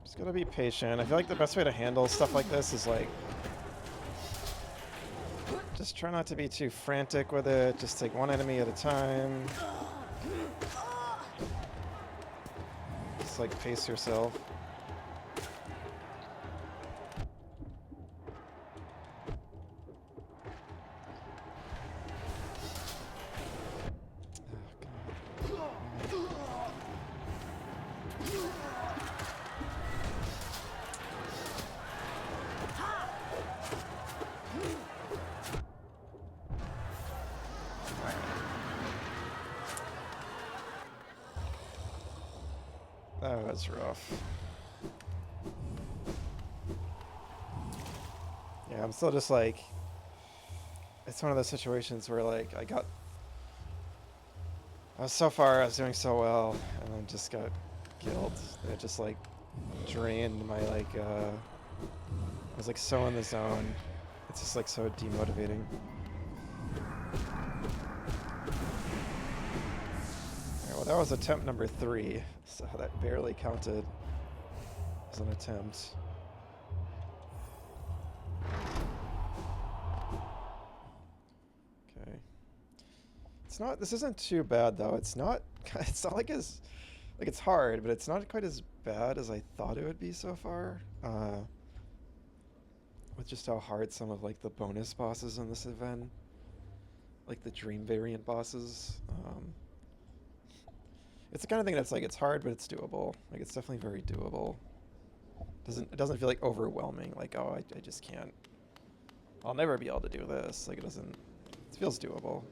Just gotta be patient. I feel like the best way to handle stuff like this is like just try not to be too frantic with it. Just take one enemy at a time. Just like pace yourself. That was rough. Yeah, I'm still just like, it's one of those situations where like I was doing so well, and then just got killed. It just like drained my like, I was like so in the zone. It's just like so demotivating. Well, that was attempt number 3, so that barely counted as an attempt. Okay. This isn't too bad though. It's not like it's hard, but it's not quite as bad as I thought it would be so far. With just how hard some of like the bonus bosses in this event, like the dream variant bosses, it's the kind of thing that's like, it's hard, but it's doable. Like, it's definitely very doable. It doesn't feel like overwhelming. Like, oh, I just can't. I'll never be able to do this. Like, it feels doable.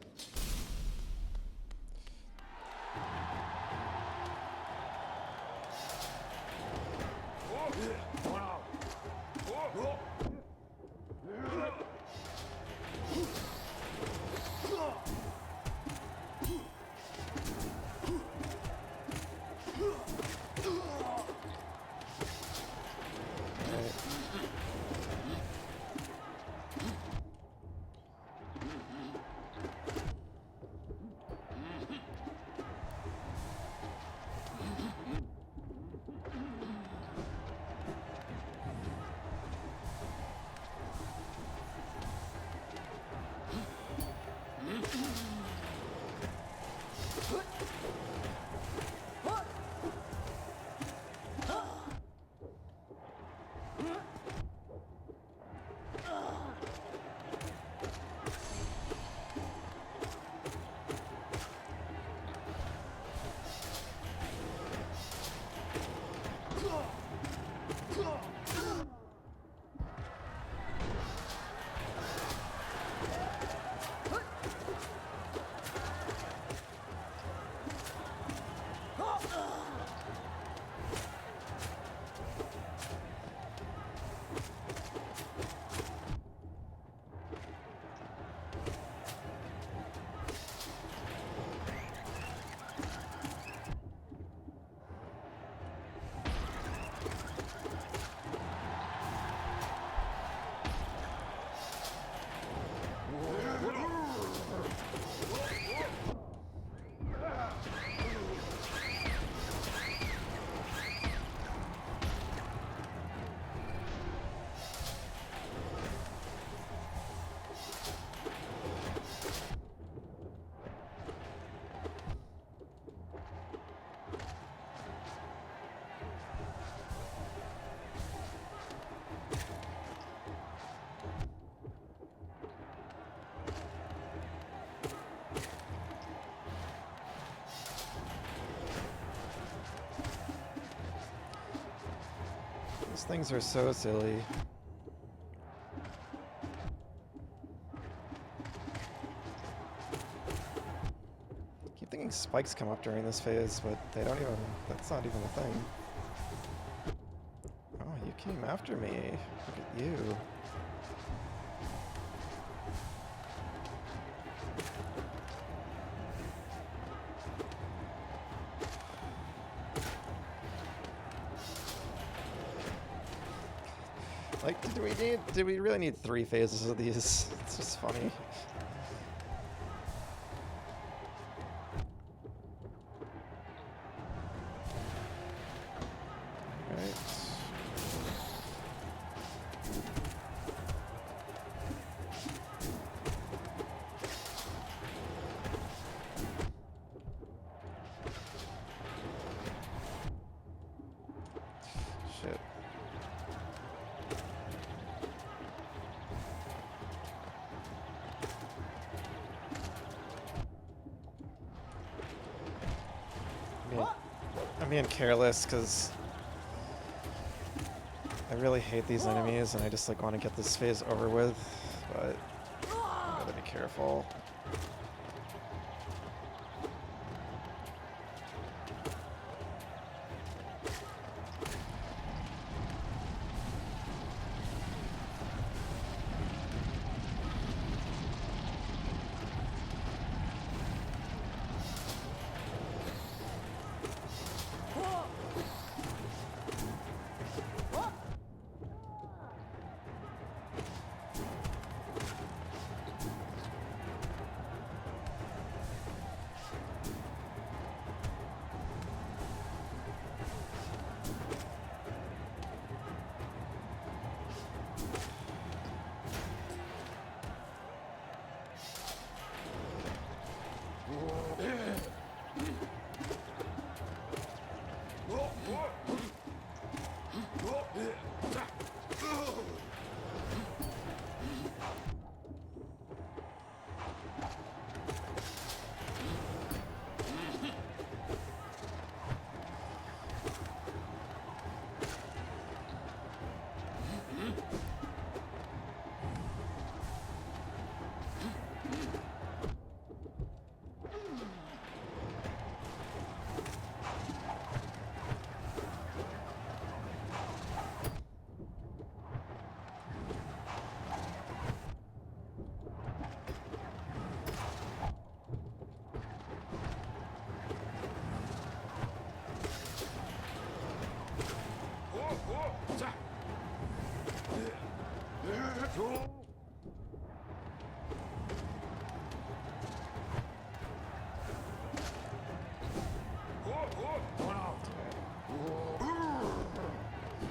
These things are so silly. I keep thinking spikes come up during this phase, but they don't even... That's not even a thing. Oh, you came after me. Look at you. Like, did we really need 3 phases of these? It's just funny. Alright. Shit. I'm being careless because I really hate these enemies and I just like want to get this phase over with, but I gotta be careful.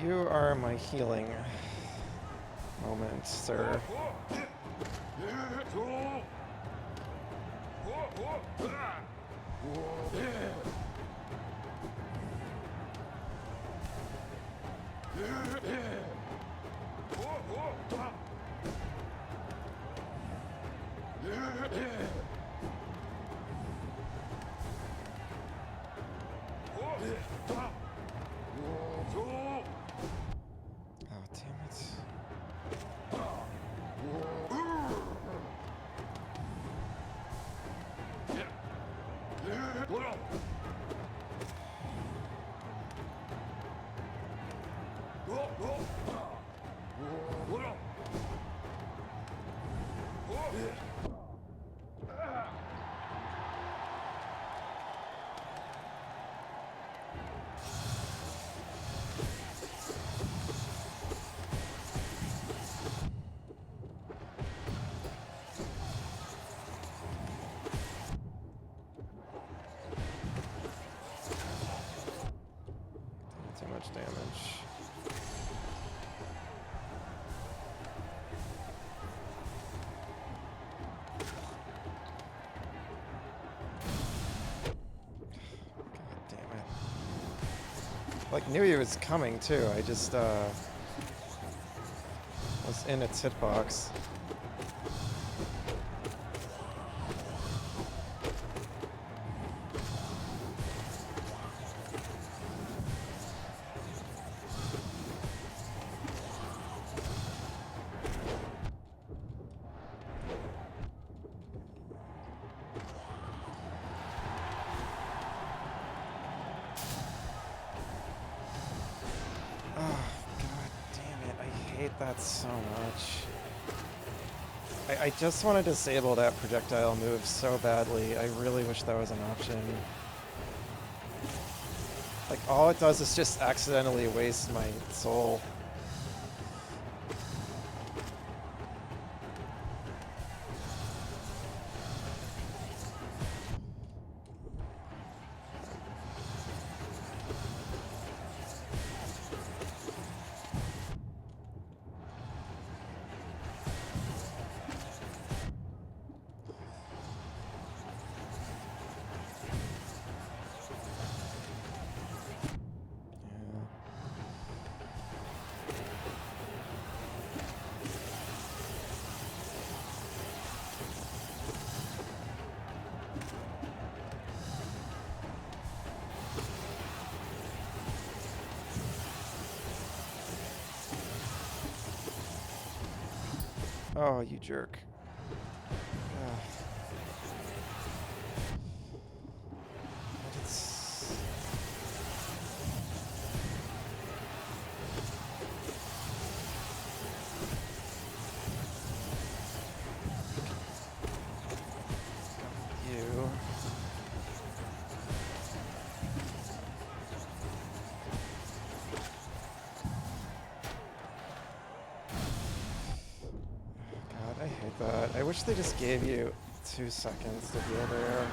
You are my healing moment, sir. Too much damage. God damn it. Like, knew he was coming too. I just was in its hitbox. Oh, god damn it. I hate that so much. I just want to disable that projectile move so badly. I really wish that was an option. Like, all it does is just accidentally waste my soul. Oh, you jerk. Ugh. It's... You. God, I hate that. I wish they just gave you 2 seconds to heal there.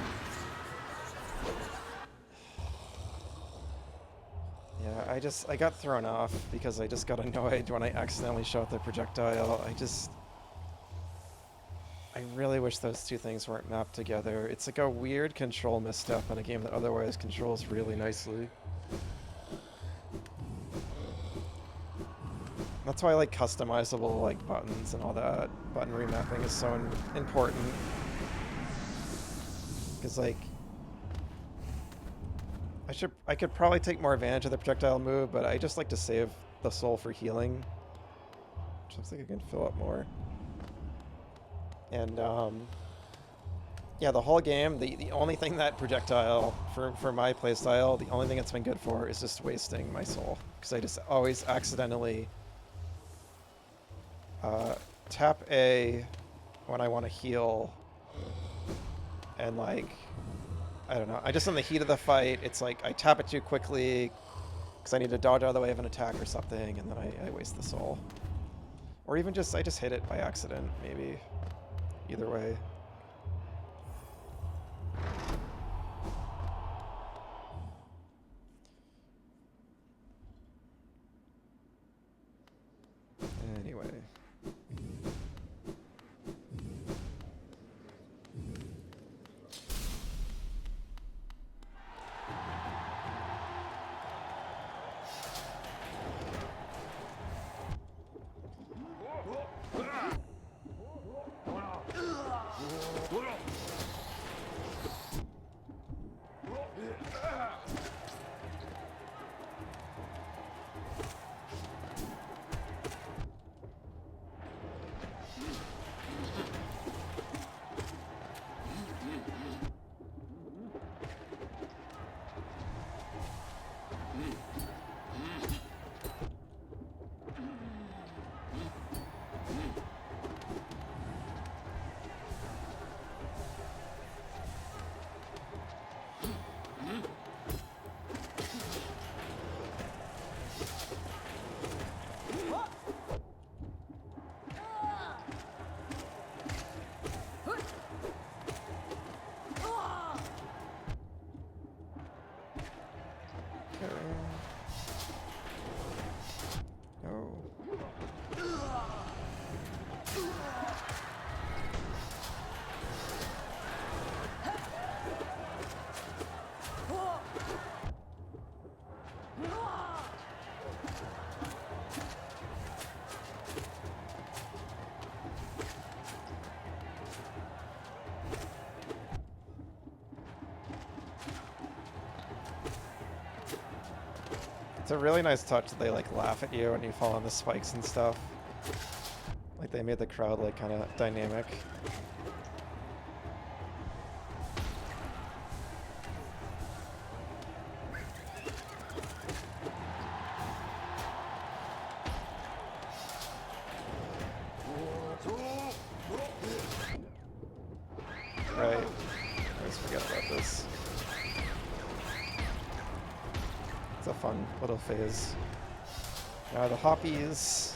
Yeah, I got thrown off because I just got annoyed when I accidentally shot the projectile. I really wish those two things weren't mapped together. It's like a weird control misstep in a game that otherwise controls really nicely. That's why like customizable like buttons and all that button remapping is so important. Because like I could probably take more advantage of the projectile move, but I just like to save the soul for healing. Which looks like I can fill up more. And yeah, the whole game, the only thing that projectile for my playstyle, the only thing it's been good for is just wasting my soul. Because I just always accidentally tap A when I want to heal, and like, I don't know, I just in the heat of the fight, it's like I tap it too quickly because I need to dodge out of the way of an attack or something, and then I waste the soul. Or even just, I just hit it by accident, maybe. Either way. Anyway. It's a really nice touch that they like laugh at you when you fall on the spikes and stuff. Like they made the crowd like kind of dynamic. It's a fun little phase. Now the hoppies.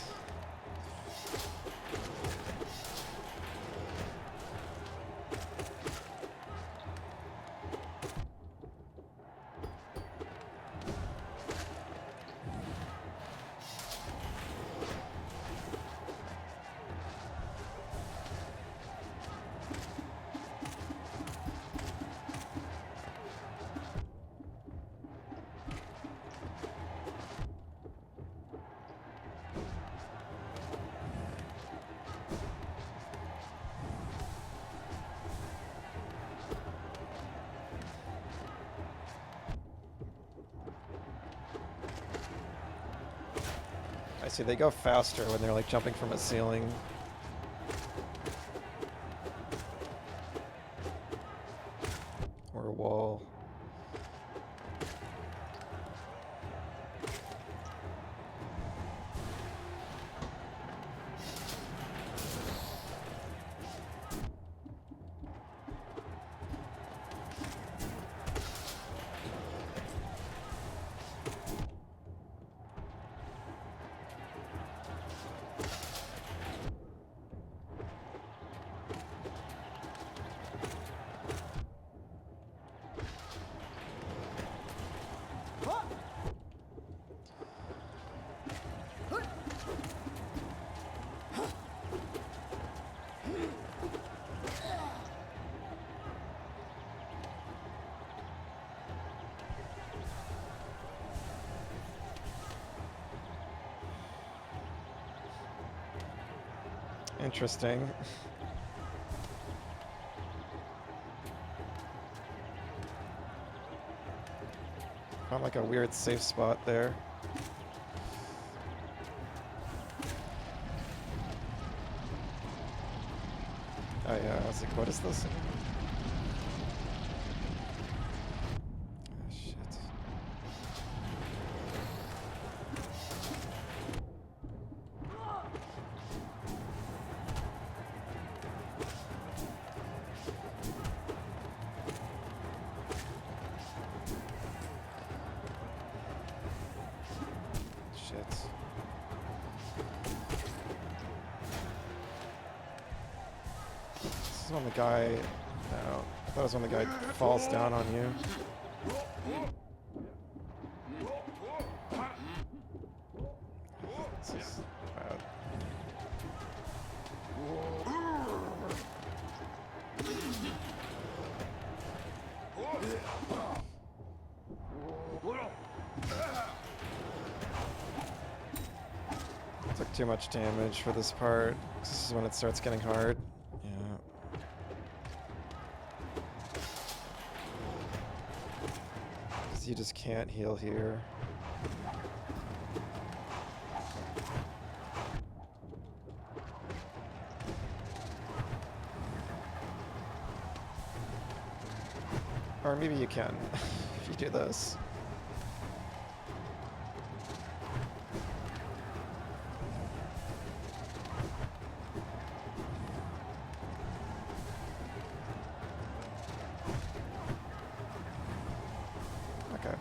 I see, they go faster when they're like jumping from a ceiling. Or a wall. Interesting. Found like a weird safe spot there. Oh yeah, I was like, what is this? Oh shit. This is when the guy... No, I thought it was when the guy falls down on you. This is bad. Took too much damage for this part. This is when it starts getting hard. Yeah. Because you just can't heal here. Or maybe you can, if you do this. Okay.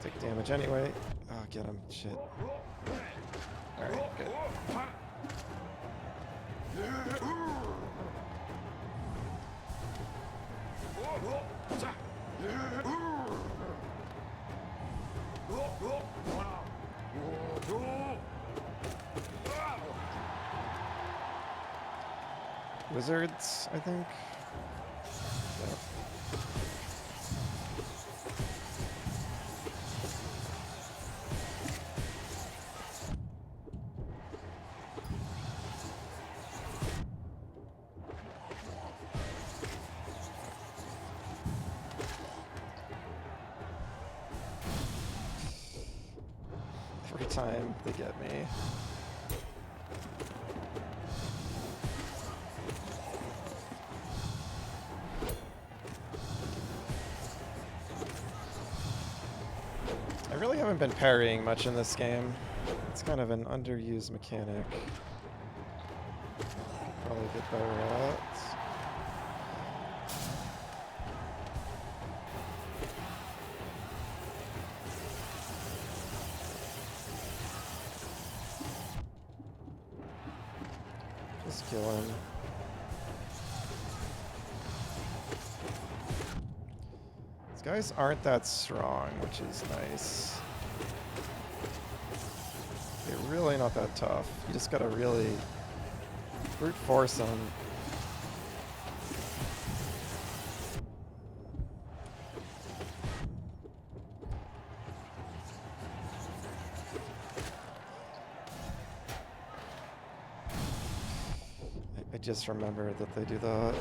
Take damage anyway. Oh, get him. Shit. Alright, good. Wizards, I think. Yeah. Every time they get me. I really haven't been parrying much in this game. It's kind of an underused mechanic. Probably get better at. Let's kill him. These guys aren't that strong, which is nice. They're really not that tough. You just gotta really brute force them. I just remembered that they do that.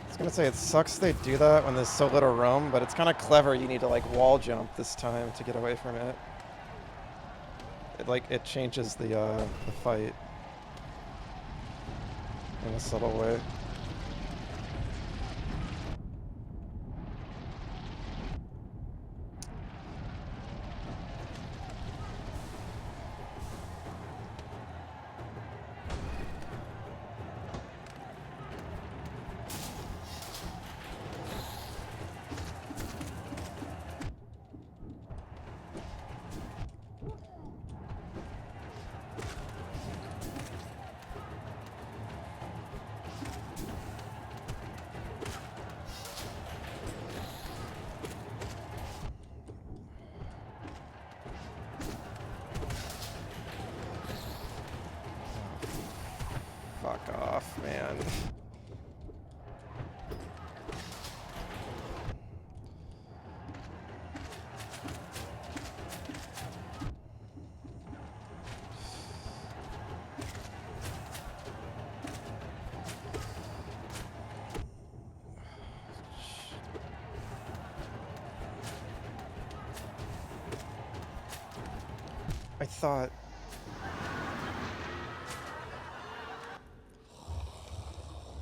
I was gonna say, it sucks they do that when there's so little room, but it's kind of clever. You need to like wall jump this time to get away from it. It changes the fight in a subtle way. Fuck off, man.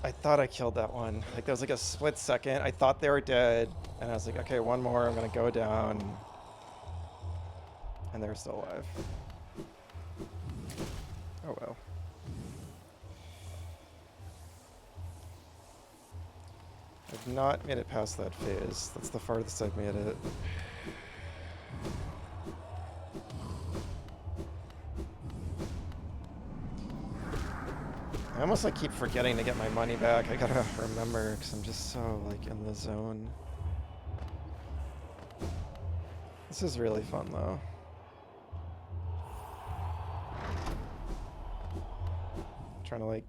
I thought I killed that one. Like, there was like a split second. I thought they were dead, and I was like, okay, one more, I'm gonna go down. And they're still alive. Oh well. I've not made it past that phase. That's the farthest I've made it. I almost like keep forgetting to get my money back. I gotta remember because I'm just so like in the zone. This is really fun though. Trying to like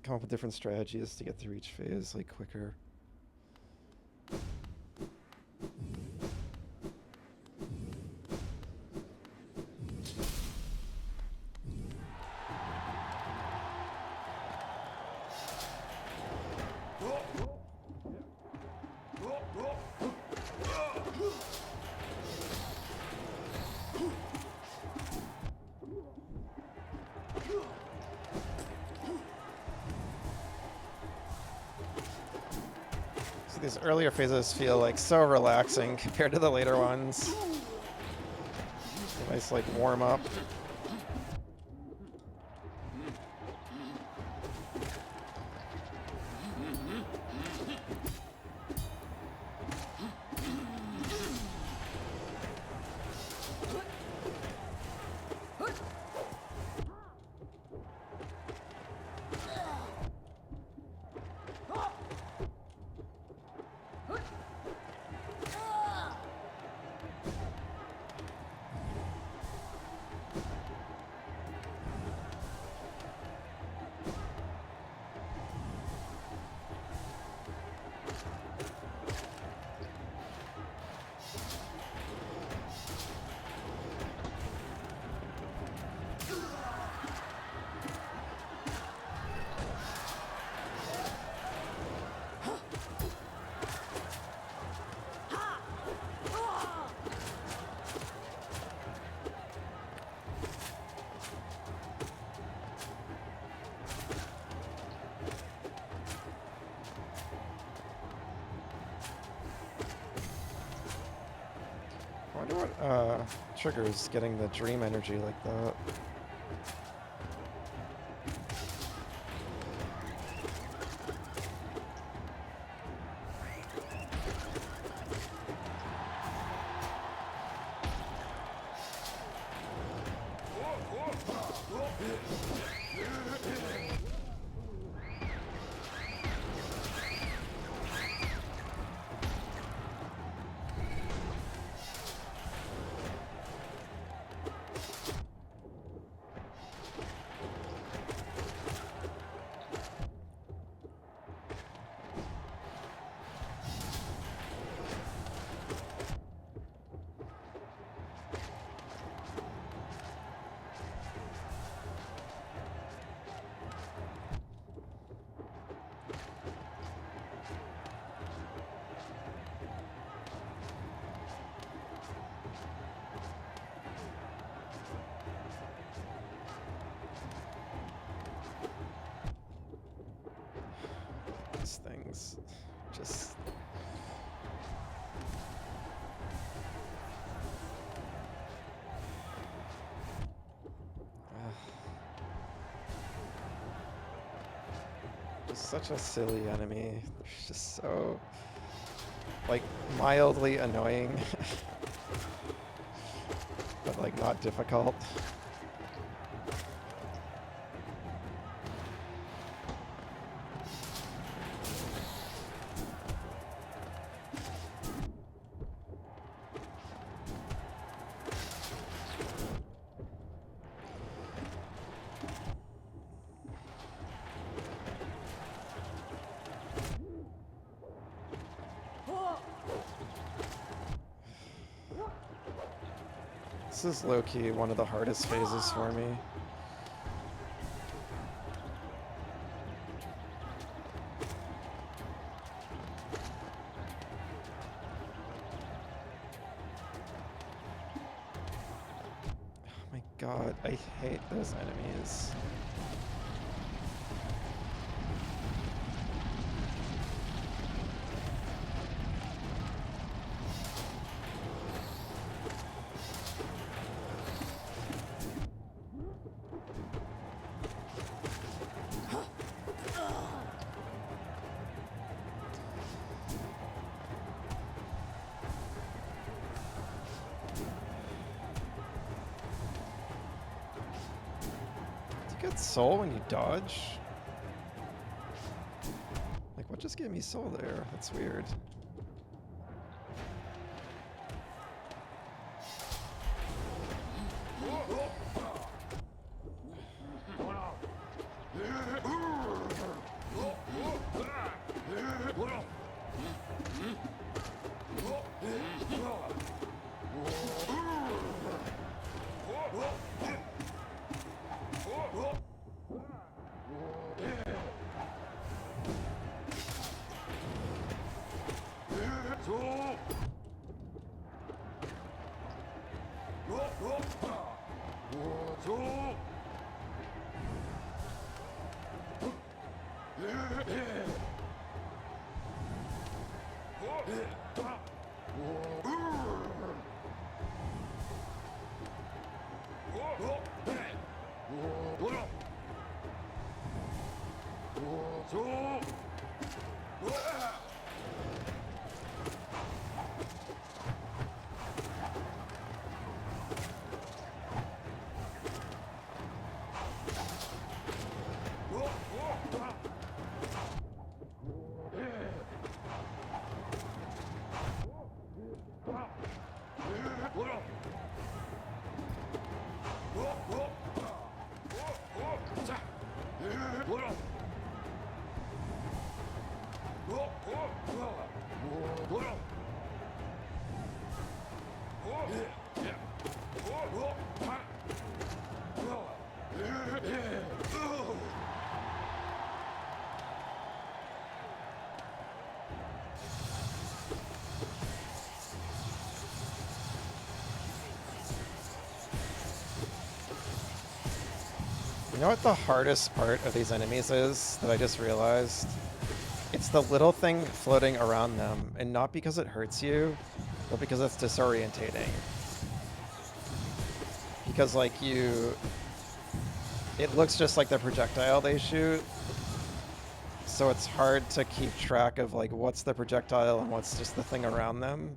come up with different strategies to get through each phase like quicker. These earlier phases feel like so relaxing compared to the later ones. A nice like warm up. wonder what triggers getting the dream energy like that. These things just... just such a silly enemy. It's just so, like, mildly annoying, but like not difficult. This is low-key one of the hardest phases for me. Oh my god, I hate those enemies. Get soul when you dodge? Like, what just gave me soul there? That's weird. You know what the hardest part of these enemies is that I just realized? It's the little thing floating around them, and not because it hurts you, but because it's disorientating. Because like it looks just like the projectile they shoot, so it's hard to keep track of like what's the projectile and what's just the thing around them.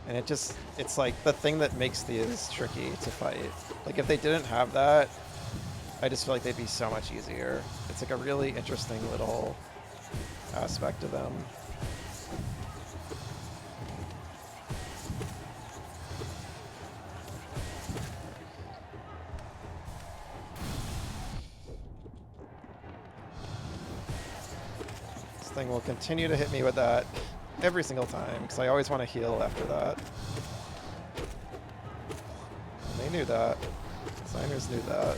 And it's like the thing that makes these tricky to fight. Like if they didn't have that, I just feel like they'd be so much easier. It's like a really interesting little aspect of them. This thing will continue to hit me with that every single time, because I always want to heal after that. And they knew that. Designers knew that.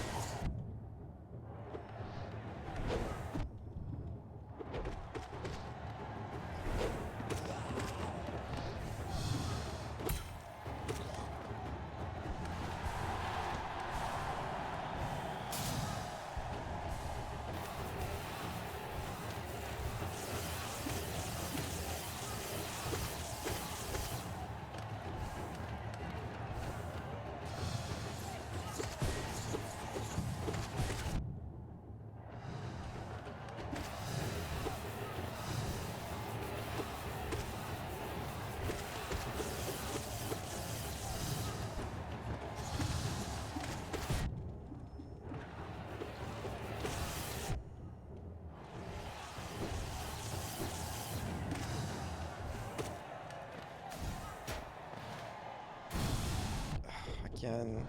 Again,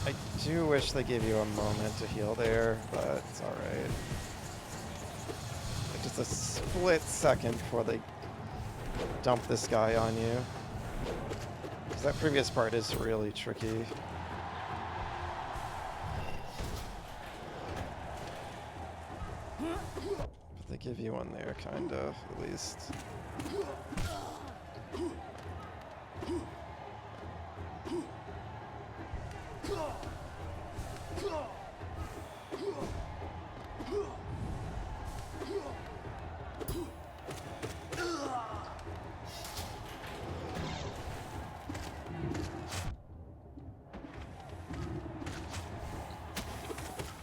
I do wish they gave you a moment to heal there, but it's alright. Like just a split second before they dump this guy on you. Because that previous part is really tricky. But they give you one there, kind of, at least.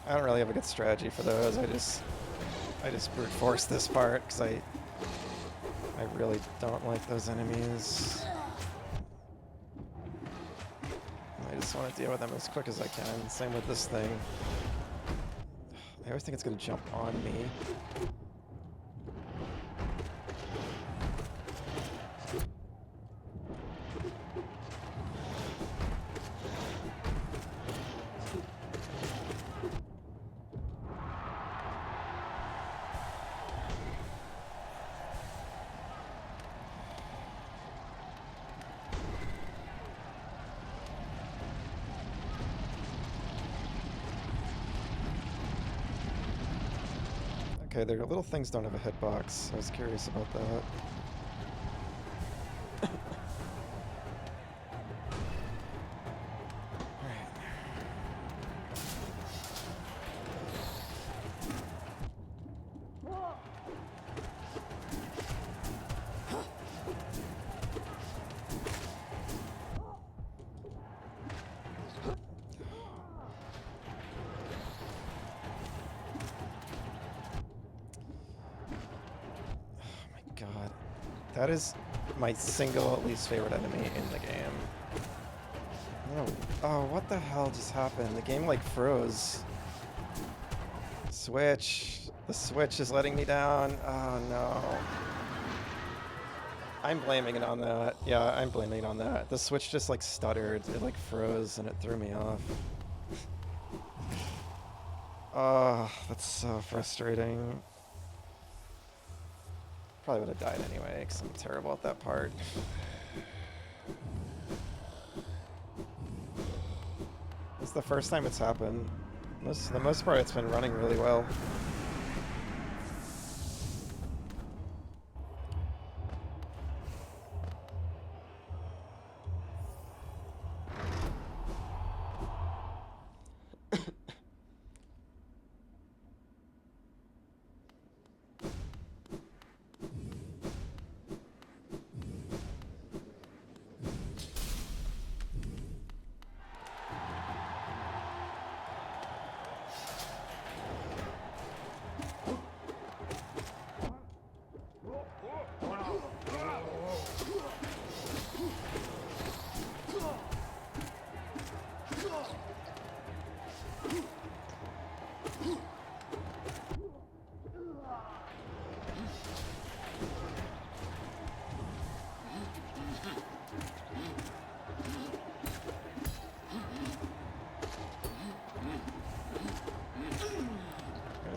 I don't really have a good strategy for those. I just brute force this part because I really don't like those enemies. I just want to deal with them as quick as I can. Same with this thing. I always think it's going to jump on me. Okay, their little things don't have a hitbox. I was curious about that. God, that is my single least favorite enemy in the game. Oh, what the hell just happened? The game like froze. Switch. The Switch is letting me down. Oh no. I'm blaming it on that. Yeah, I'm blaming it on that. The Switch just like stuttered. It like froze and it threw me off. Oh, that's so frustrating. Probably would have died anyway, because I'm terrible at that part. It's the first time it's happened. For the most part, it's been running really well. I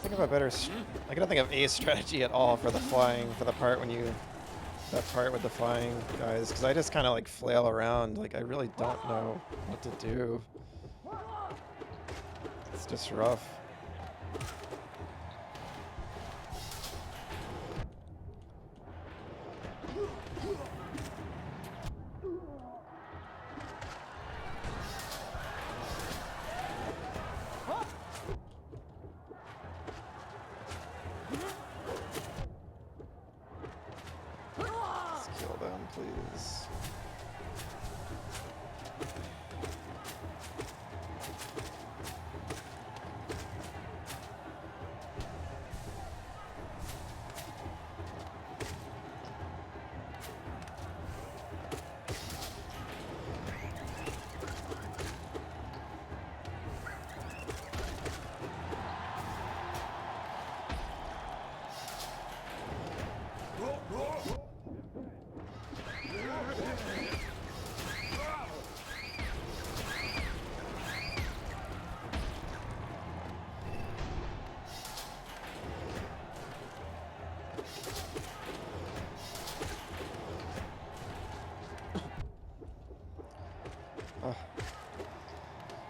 think of a better. I don't think of a strategy at all for the flying, for the part when you. That part with the flying guys, because I just kind of like flail around. Like, I really don't know what to do. It's just rough. Please.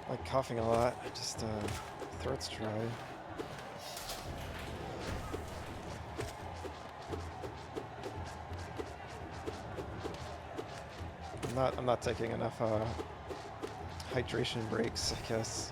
Like coughing a lot, just throat's dry. I'm not taking enough hydration breaks, I guess.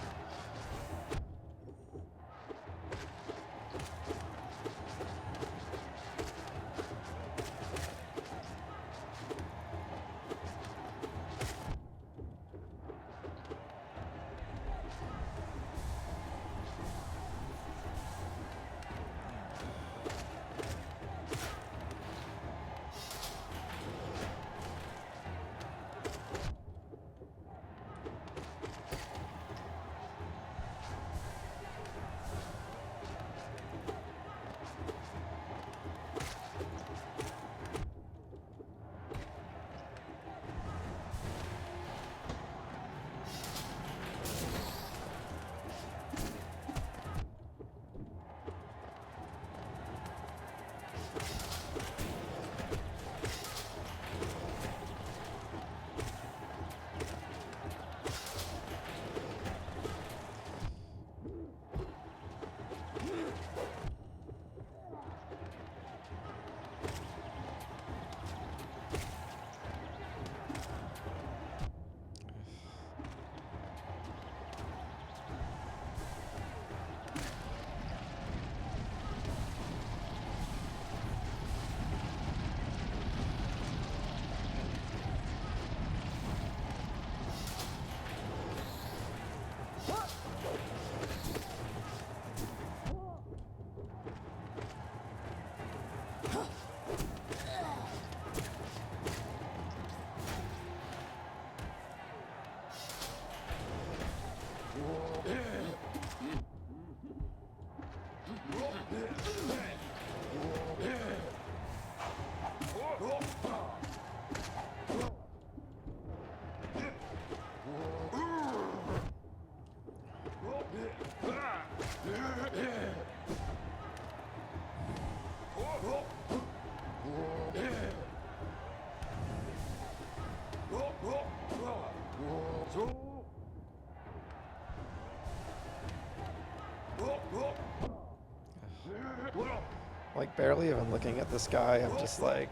Like, barely even looking at this guy, I'm just like...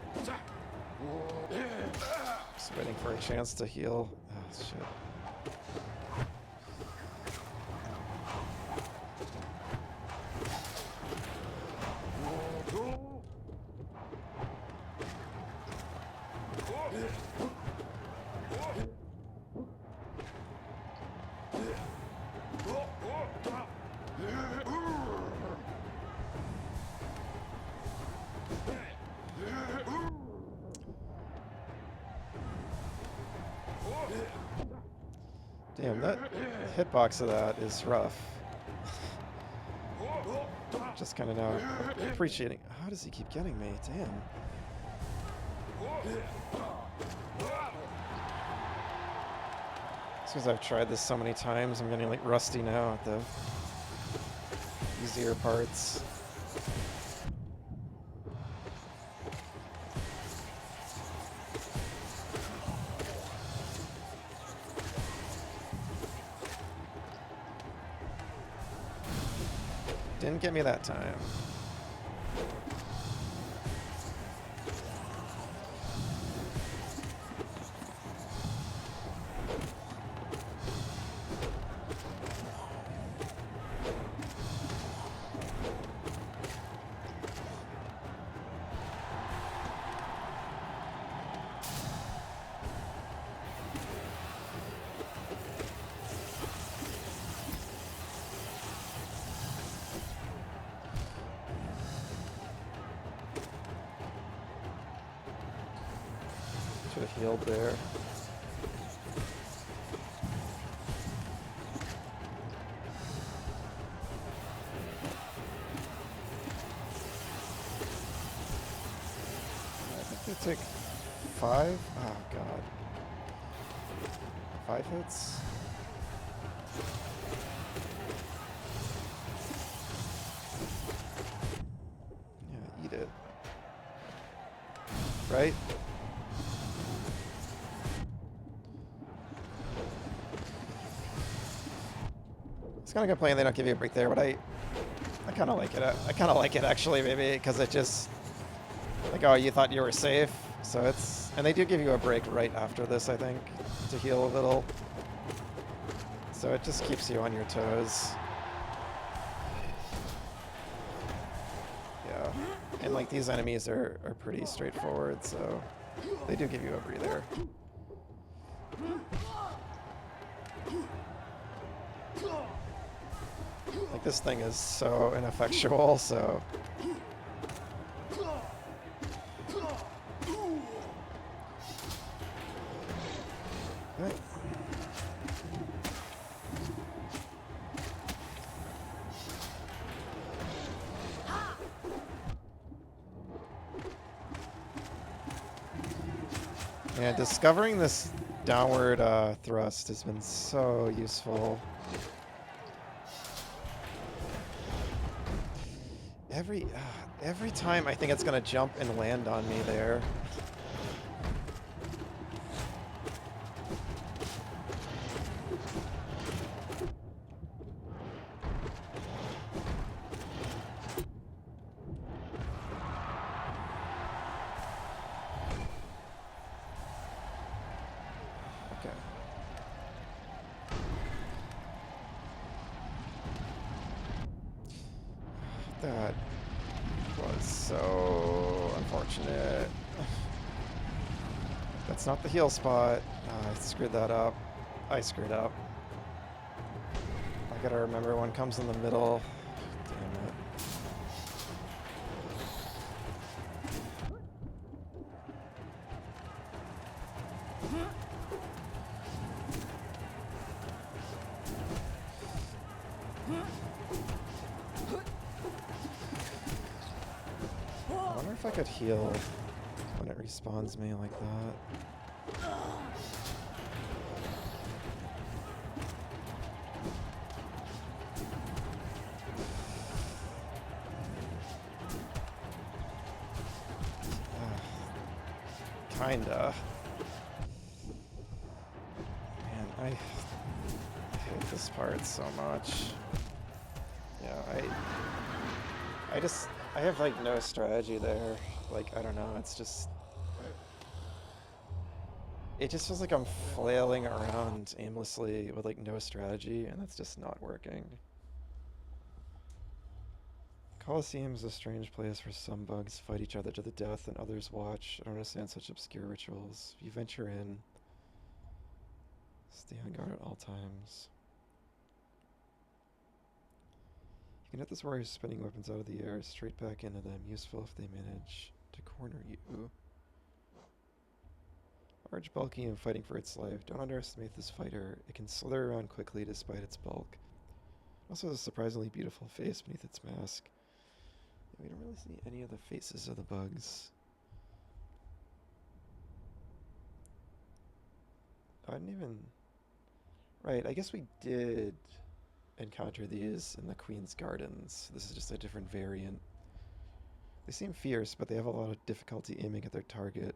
just waiting for a chance to heal. Oh, shit. Damn, that hitbox of that is rough. Just kind of now appreciating. How does he keep getting me? Damn. It's because I've tried this so many times. I'm getting like rusty now at the easier parts. Didn't get me that time. Should have healed there. I think they take 5? Oh god. 5 hits? Yeah, eat it. Right? I was gonna complain they don't give you a break there, but I kind of like it. I kind of like it actually, maybe, because it just like, oh, you thought you were safe, so it's, and they do give you a break right after this, I think, to heal a little. So it just keeps you on your toes. Yeah, and like these enemies are pretty straightforward, so they do give you a breather. Like this thing is so ineffectual, so. Right. Yeah, discovering this downward thrust has been so useful. Every time I think it's gonna jump and land on me there. Okay. That was so unfortunate. That's not the heal spot. I screwed that up. I screwed up. I gotta remember one comes in the middle. Damn it. I wonder if I could heal when it respawns me like that. Kinda. Man, I hate this part so much. Yeah, I have like no strategy there. Like, I don't know, it's just, it just feels like I'm flailing around aimlessly with like no strategy, and that's just not working. Colosseum is a strange place where some bugs fight each other to the death and others watch. I don't understand such obscure rituals. If you venture in, stay on guard at all times. You can hit this warrior spinning weapons out of the air straight back into them, useful if they manage to corner you. Large, bulky, and fighting for its life. Don't underestimate this fighter. It can slither around quickly despite its bulk. It also has a surprisingly beautiful face beneath its mask. Yeah, we don't really see any of the faces of the bugs. I didn't even... Right, I guess we did encounter these in the Queen's Gardens. This is just a different variant. They seem fierce, but they have a lot of difficulty aiming at their target.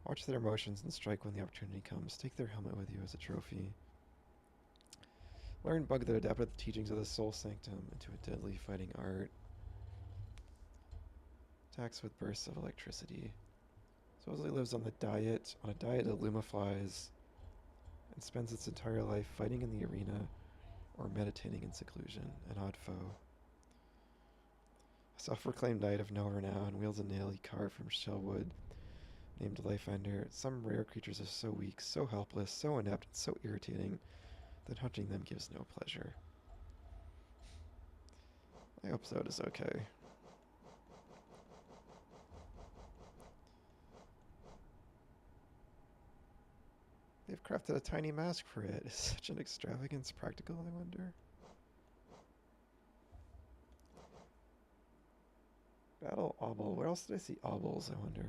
Watch their motions and strike when the opportunity comes. Take their helmet with you as a trophy. Learn bug that adapted the teachings of the Soul Sanctum into a deadly fighting art. Attacks with bursts of electricity. Supposedly lives on a diet of lumaflies, and spends its entire life fighting in the arena or meditating in seclusion. An odd foe. A self-proclaimed knight of no renown wields a nail he carved from shellwood, named Lifeender. Some rare creatures are so weak, so helpless, so inept, and so irritating that hunting them gives no pleasure. I hope so. It is okay. They've crafted a tiny mask for it. Is such an extravagance practical, I wonder? Battle Obel. Where else did I see Obels, I wonder?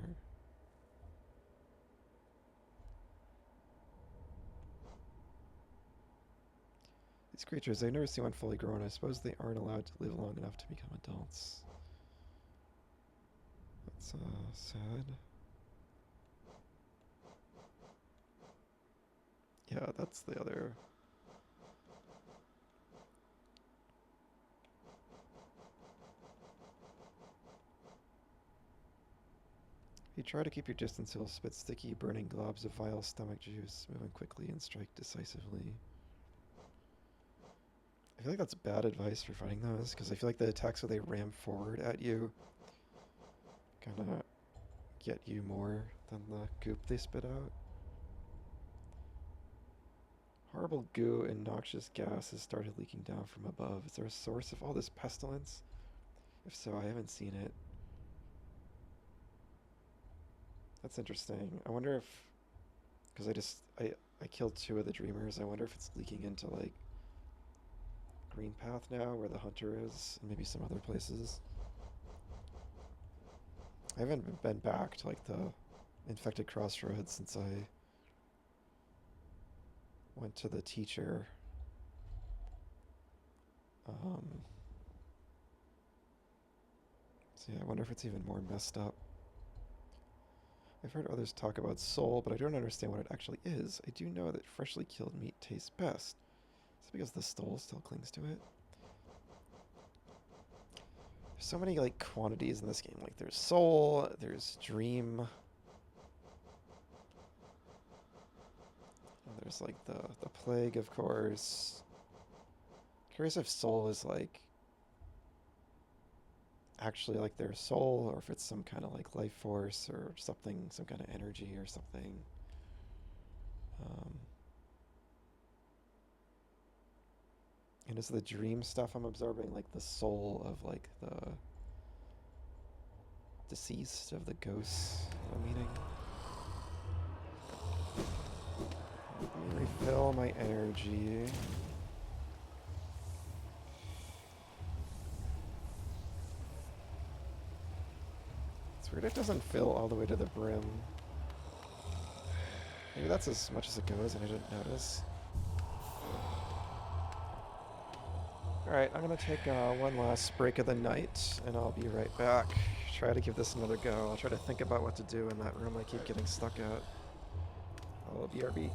These creatures, I've never seen one fully grown. I suppose they aren't allowed to live long enough to become adults. That's sad. Yeah, that's the other. If you try to keep your distance, he'll spit sticky, burning globs of vile stomach juice, moving quickly and strike decisively. I feel like that's bad advice for fighting those, because I feel like the attacks where they ram forward at you kind of get you more than the goop they spit out. Horrible goo and noxious gas has started leaking down from above. Is there a source of all this pestilence? If so, I haven't seen it. That's interesting. I wonder if... Because I killed 2 of the dreamers. I wonder if it's leaking into, like, Green Path now, where the hunter is, and maybe some other places. I haven't been back to, like, the infected crossroads since I went to the teacher. So yeah, I wonder if it's even more messed up. I've heard others talk about soul, but I don't understand what it actually is. I do know that freshly killed meat tastes best. Is it because the soul still clings to it? There's so many, like, quantities in this game. Like, there's soul, there's dream. There's, like, the plague, of course. Curious if soul is, like, actually, like, their soul, or if it's some kind of, like, life force or something, some kind of energy or something. And is the dream stuff I'm absorbing, like, the soul of, like, the deceased, of the ghosts I'm meeting? Let me refill my energy. It's weird it doesn't fill all the way to the brim. Maybe that's as much as it goes and I didn't notice. Alright, I'm gonna take one last break of the night, and I'll be right back. Try to give this another go. I'll try to think about what to do in that room I keep getting stuck at. Oh, BRB.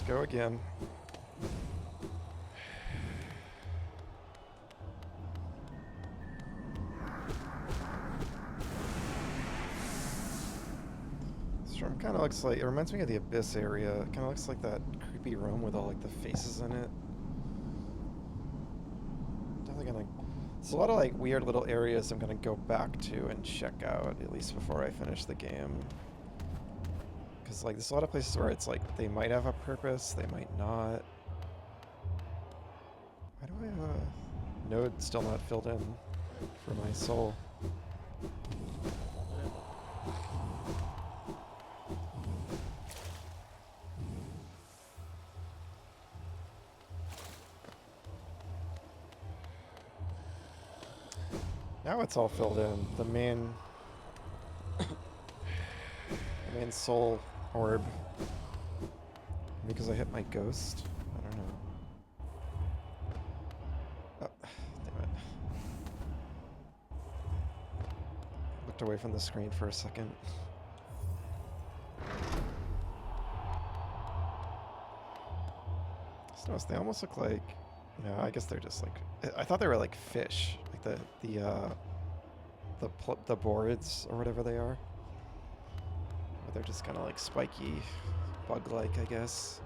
go again. This room kind of looks like, it reminds me of the Abyss area. It kind of looks like that creepy room with all like the faces in it. Definitely gonna, there's a lot of like weird little areas I'm gonna go back to and check out, at least before I finish the game. Because like there's a lot of places where it's like they might have a purpose, they might not. Why do I have a node still not filled in for my soul? Now it's all filled in. The main soul orb. Because I hit my ghost? I don't know. Oh, damn it. Looked away from the screen for a second. Just noticed they almost look like, no, I guess they're just like, I thought they were like fish, like the boards or whatever they are. Or they're just kind of like spiky, bug-like, I guess.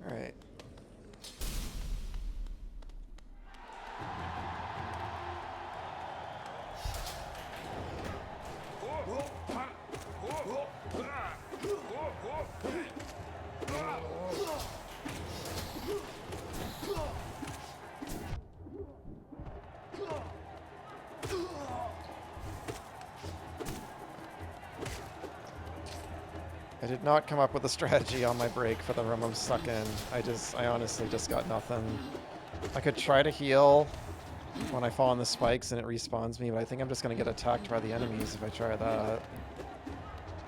All right. I did not come up with a strategy on my break for the room I'm stuck in. I honestly just got nothing. I could try to heal when I fall on the spikes and it respawns me, but I think I'm just going to get attacked by the enemies if I try that.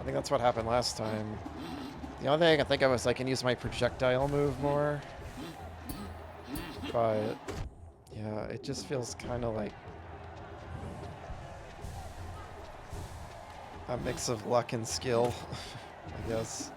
I think that's what happened last time. The only thing I can think of is I can use my projectile move more. But, yeah, it just feels kind of like a mix of luck and skill, I guess.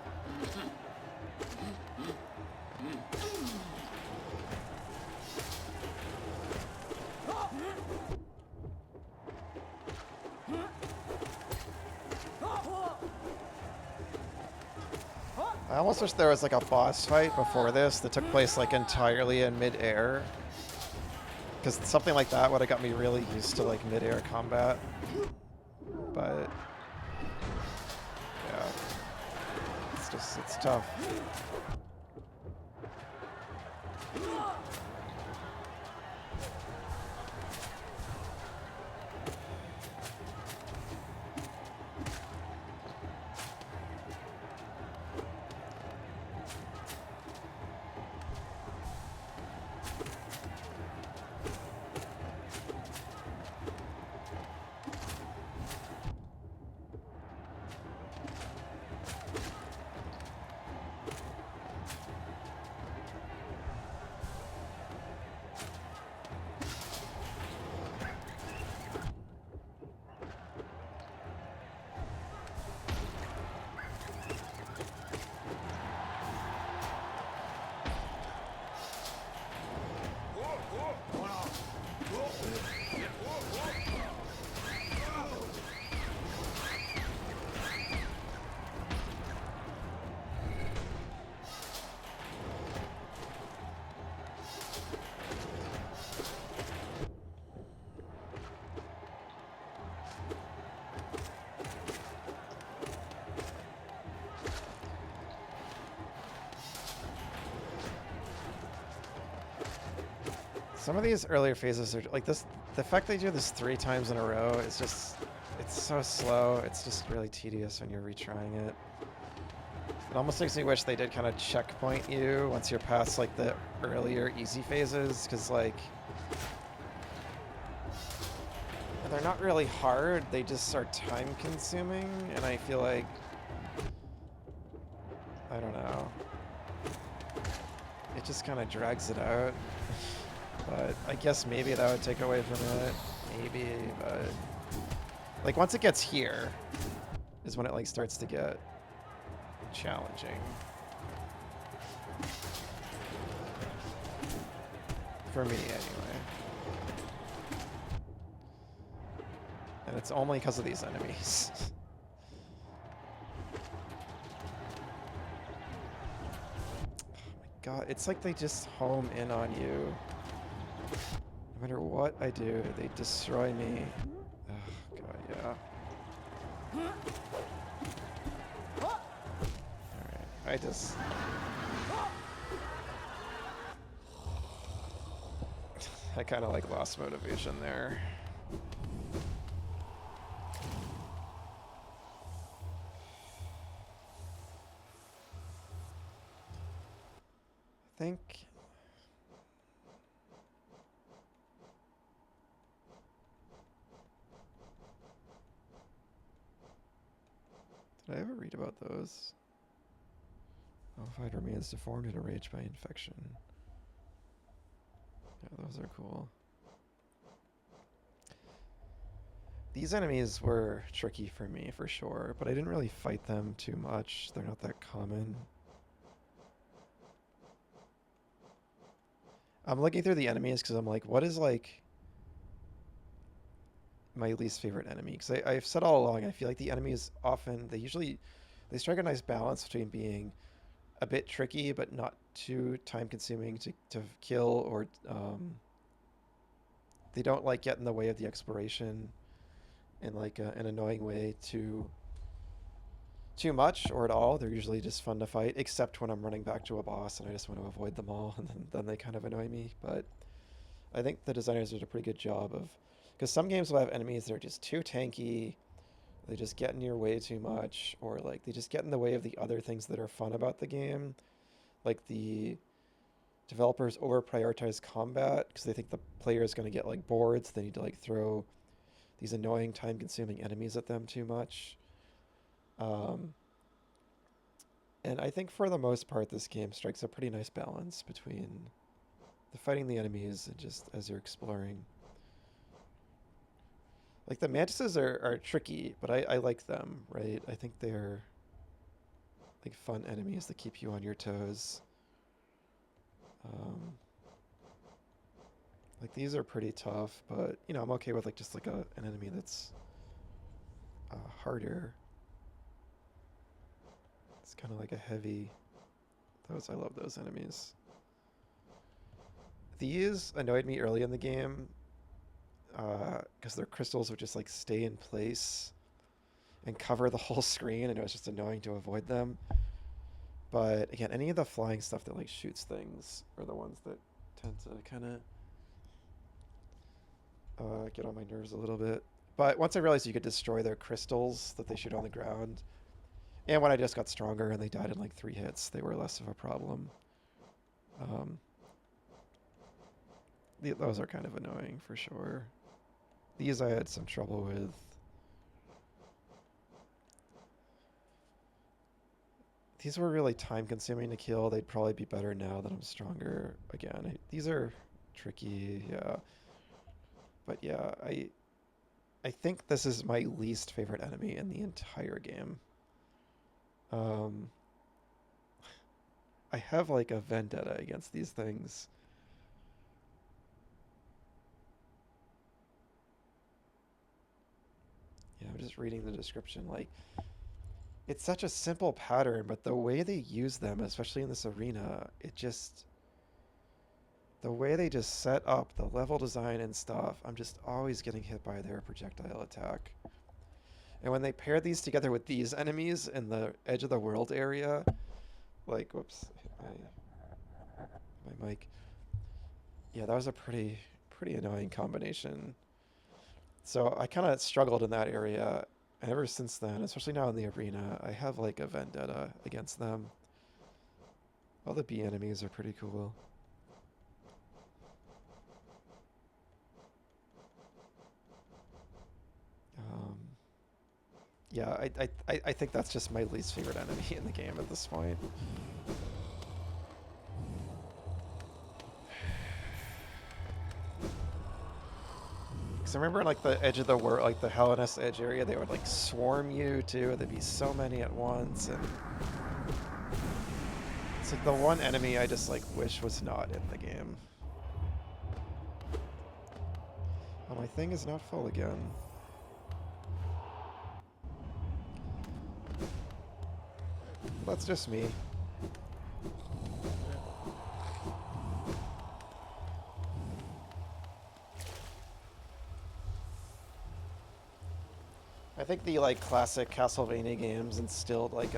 I almost wish there was like a boss fight before this that took place like entirely in mid-air. Because something like that would have got me really used to like mid-air combat. But yeah, it's tough. Some of these earlier phases are like this. The fact they do this 3 times in a row is just, it's so slow. It's just really tedious when you're retrying it. It almost makes me wish they did kind of checkpoint you once you're past like the earlier easy phases, because like they're not really hard. They just are time consuming, and I feel like I don't know. It just kind of drags it out. But I guess maybe that would take away from it. Maybe, but... Like, once it gets here, is when it, like, starts to get challenging. For me, anyway. And it's only because of these enemies. God, it's like they just home in on you. No matter what I do, they destroy me. Oh, God, yeah. Alright, I just... I kind of like lost motivation there. I think... Did I ever read about those? Modified remains deformed and enraged by infection. Yeah, those are cool. These enemies were tricky for me, for sure, but I didn't really fight them too much. They're not that common. I'm looking through the enemies because I'm like, what is, like, my least favorite enemy? Because I've said all along, I feel like the enemies often, they strike a nice balance between being a bit tricky, but not too time-consuming to kill, or they don't, like, get in the way of the exploration in, like, an annoying way too much or at all. They're usually just fun to fight, except when I'm running back to a boss and I just want to avoid them all, and then they kind of annoy me. But I think the designers did a pretty good job of... Because some games will have enemies that are just too tanky, they just get in your way too much, or, like, they just get in the way of the other things that are fun about the game. Like, the developers over-prioritize combat because they think the player is going to get, like, bored, so they need to, like, throw these annoying, time-consuming enemies at them too much. And I think for the most part, this game strikes a pretty nice balance between the fighting the enemies and just as you're exploring. Like, the mantises are tricky, but I like them, right? I think they're, like, fun enemies that keep you on your toes. Like, these are pretty tough, but, you know, I'm okay with, like, just, like, an enemy that's harder. It's kind of like a heavy... I love those enemies. These annoyed me early in the game, because their crystals would just, like, stay in place and cover the whole screen, and it was just annoying to avoid them. But, again, any of the flying stuff that, like, shoots things are the ones that tend to kind of get on my nerves a little bit. But once I realized you could destroy their crystals that they shoot on the ground, and when I just got stronger and they died in, like, 3 hits, they were less of a problem. Those are kind of annoying, for sure. These I had some trouble with. These were really time-consuming to kill. They'd probably be better now that I'm stronger. Again, these are tricky, yeah. But yeah, I think this is my least favorite enemy in the entire game. I have, like, a vendetta against these things. Yeah, I'm just reading the description. Like, it's such a simple pattern, but the way they use them, especially in this arena, it just... The way they just set up the level design and stuff, I'm just always getting hit by their projectile attack. And when they pair these together with these enemies in the edge of the world area, like, whoops, I hit my mic. Yeah, that was a pretty annoying combination. So I kind of struggled in that area, and ever since then, especially now in the arena, I have, like, a vendetta against them. All the bee enemies are pretty cool. Yeah, I think that's just my least favorite enemy in the game at this point. Because I remember like the edge of the world, like the Hellenist edge area, they would like swarm you too. There'd be so many at once, and it's like the one enemy I just like wish was not in the game. Oh, my thing is not full again. Well, that's just me. I think the like classic Castlevania games instilled like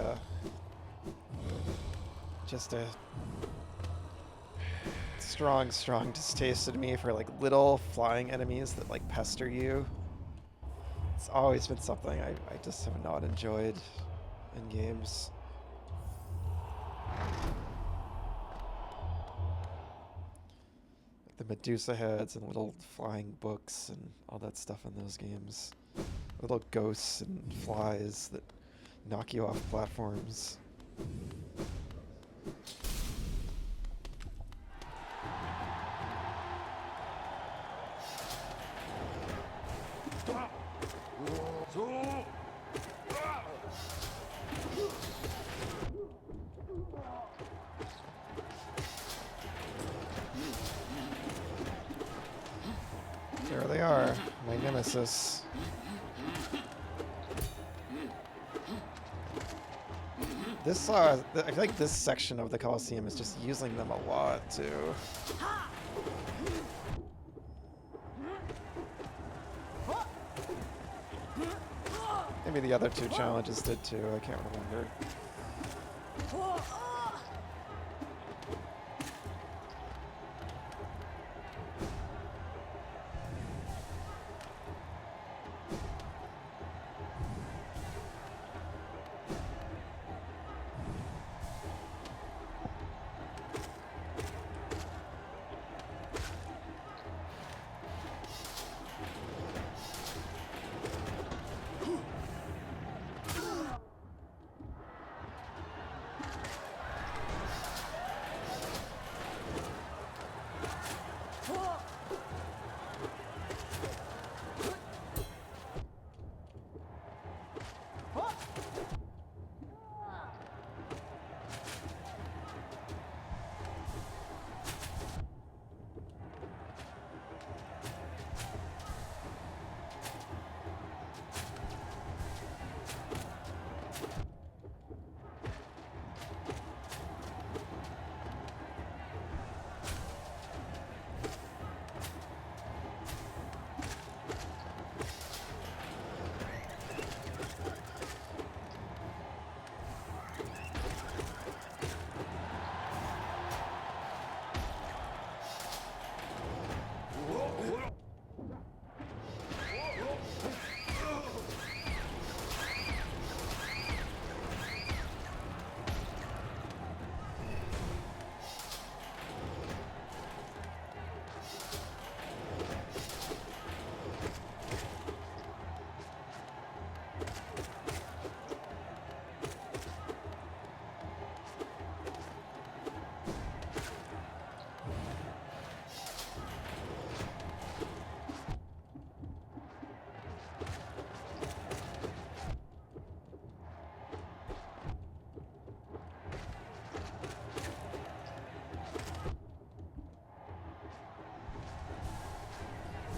just a strong distaste in me for like little flying enemies that like pester you. It's always been something I just have not enjoyed in games. Like the Medusa heads and little flying books and all that stuff in those games. Little ghosts and flies that knock you off platforms. There they are, my nemesis. This, I feel like this section of the Colosseum is just using them a lot, too. Maybe the other two challenges did, too, I can't remember.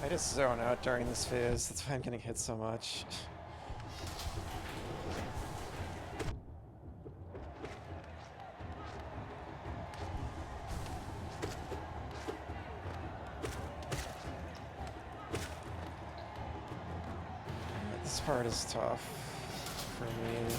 I just zone out during this phase, that's why I'm getting hit so much. This part is tough for me.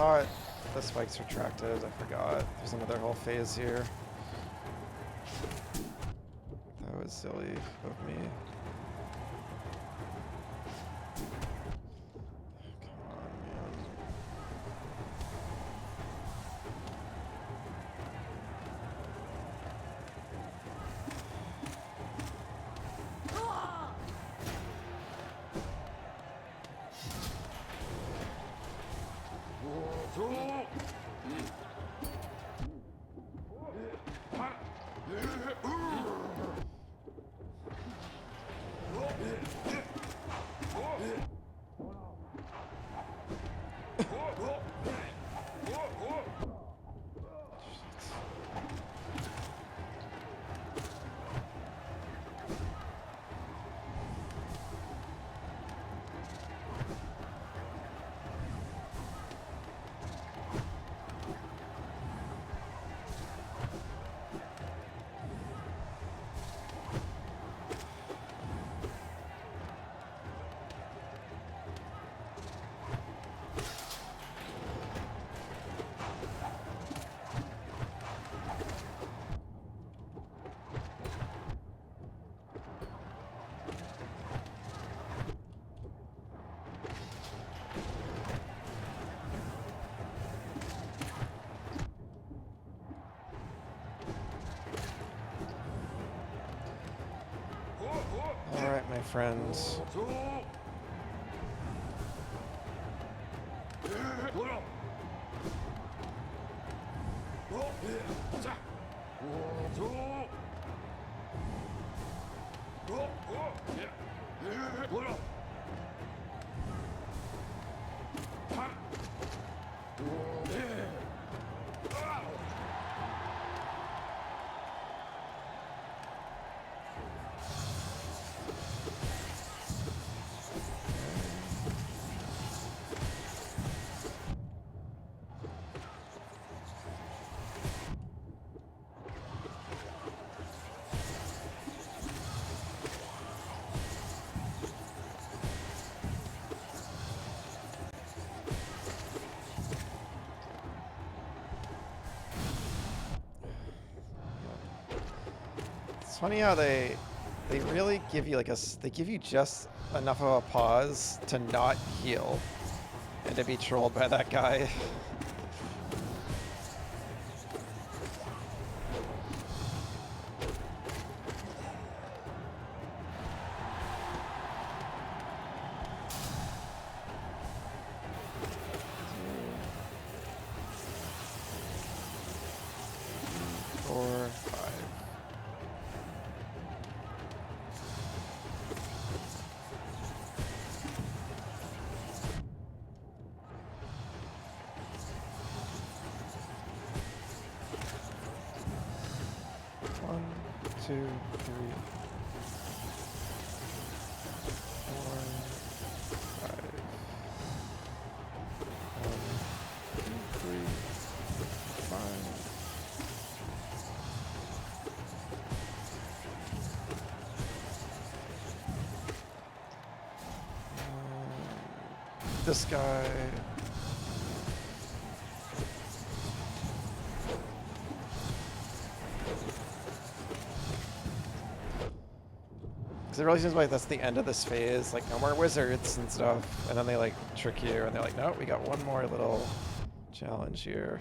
thought the spikes retracted. I forgot. There's another whole phase here. That was silly of me. Come on, man. Alright, my friends. It's funny how they really give you like they give you just enough of a pause to not heal and to be trolled by that guy. This guy. Because it really seems like that's the end of this phase. Like, no more wizards and stuff. And then they, like, trick you, and they're like, no, we got one more little challenge here.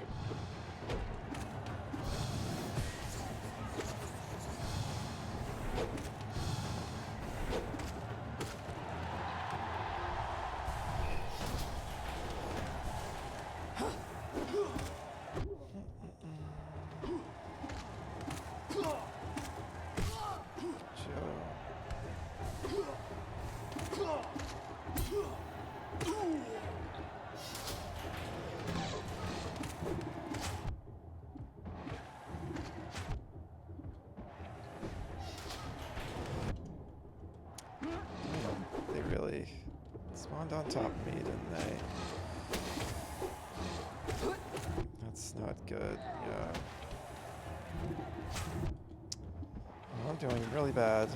Spawned on top of me, didn't they? That's not good, yeah. Well, I'm doing really bad.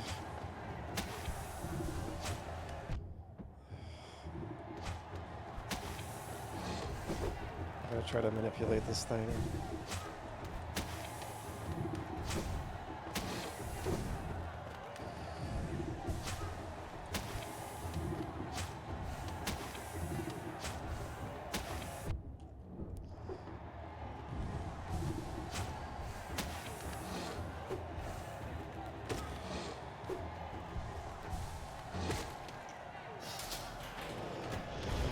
try to manipulate this thing.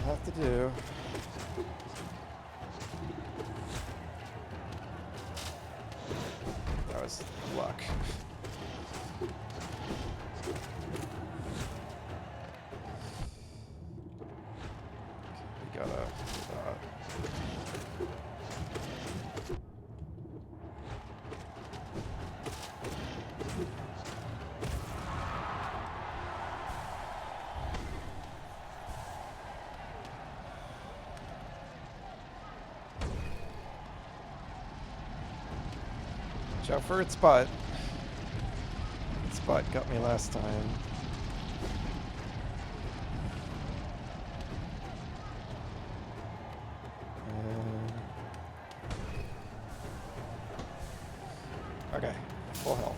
Have to do. That was luck. We gotta. Watch out for its butt. Its butt got me last time. Okay, full health.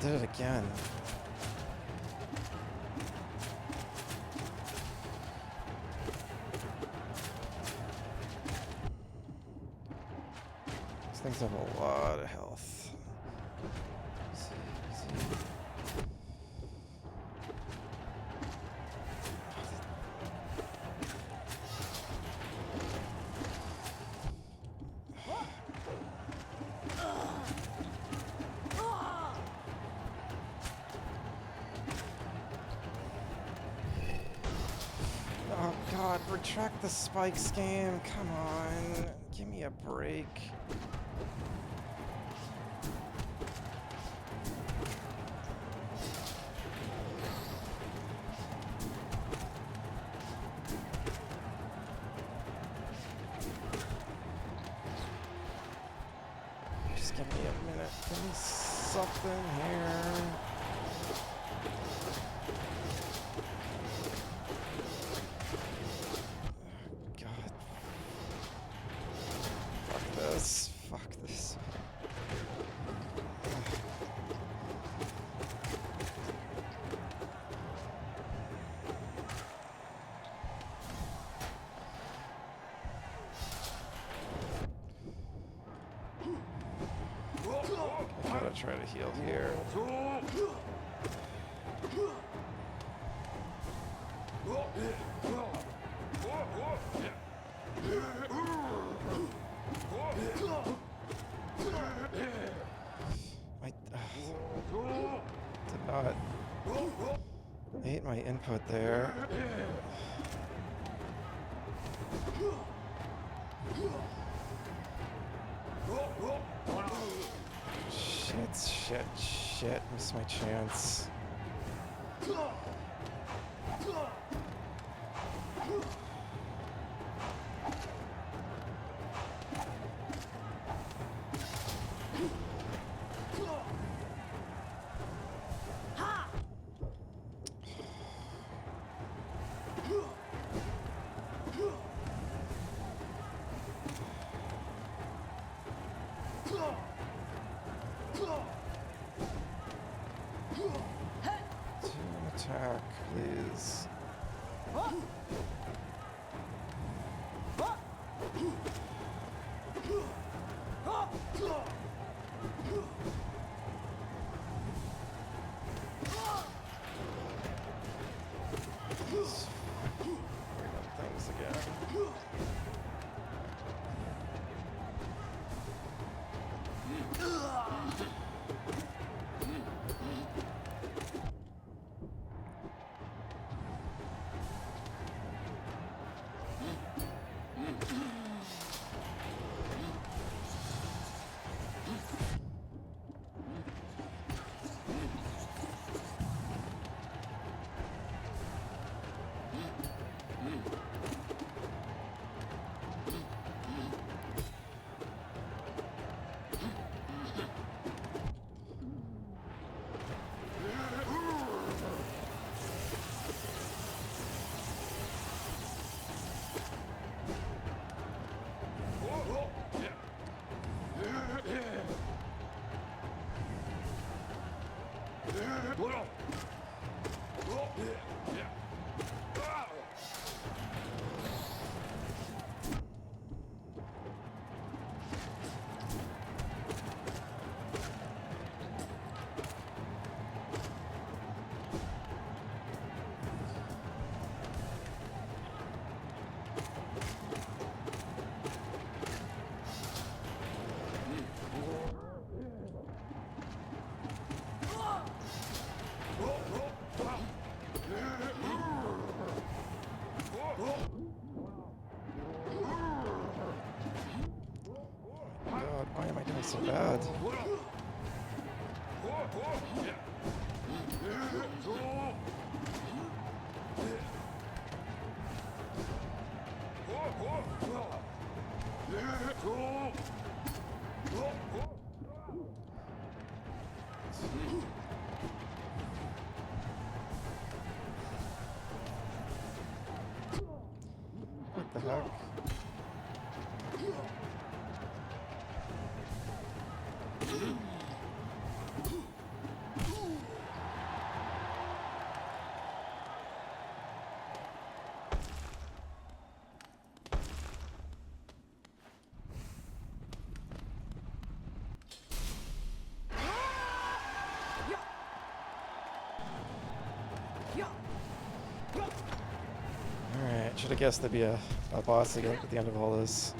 Did it again. These things have a lot of health. Oh god, retract the spikes game. Come on. Give me a break. Just give me a minute. Give me something here. Fuck this. I gotta try to heal here. Did not ate my input there. Shit, missed my chance. Attack. so bad. What the heck? Alright, should have guessed there'd be a boss again at the end of all this.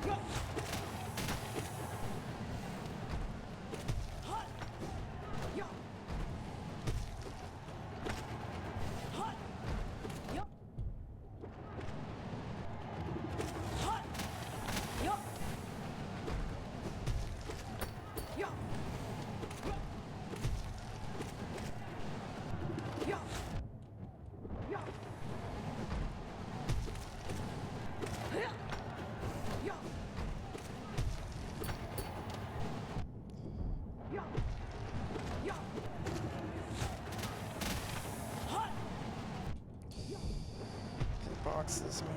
Boxes, man.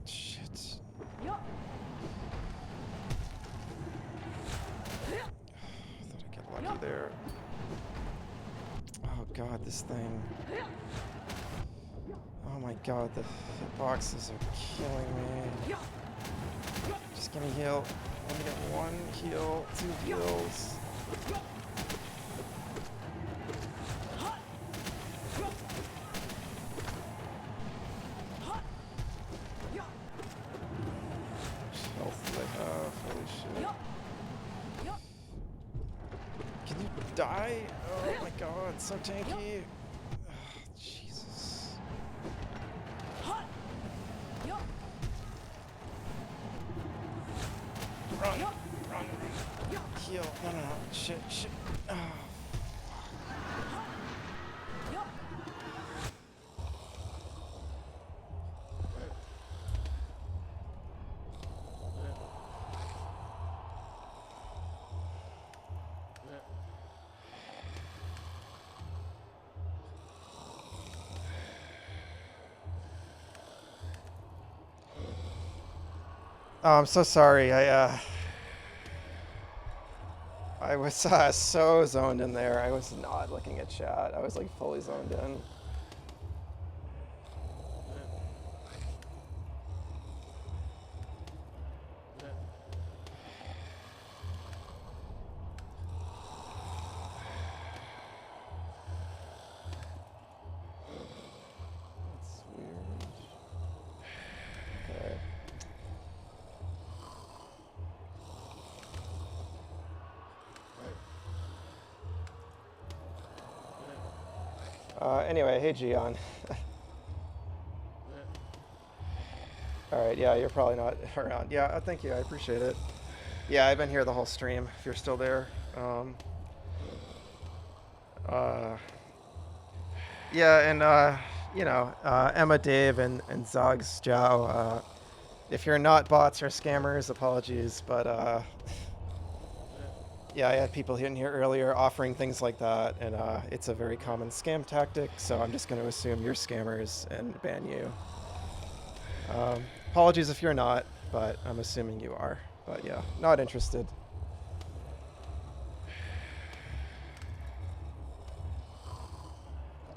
Shit. Thought I'd get lucky there. Oh god, this thing. Oh my god, the boxes are killing me. Just give me heal. Let me get 1 heal, 2 heals. Die? Oh my god, it's so tanky. Oh, Jesus. Run. Heal. No. Shit. Oh. Oh, I'm so sorry. I was so zoned in there. I was not looking at chat. I was like fully zoned in. That's weird. Okay. Anyway, hey Gian. Alright, yeah, you're probably not around. Yeah, thank you, I appreciate it. Yeah, I've been here the whole stream, if you're still there. Yeah, and, you know, Emma, Dave, and Zogs, Zhao, if you're not bots or scammers, apologies, but, yeah, I had people in here earlier offering things like that, and it's a very common scam tactic, so I'm just going to assume you're scammers and ban you. Apologies if you're not, but I'm assuming you are. But yeah, not interested.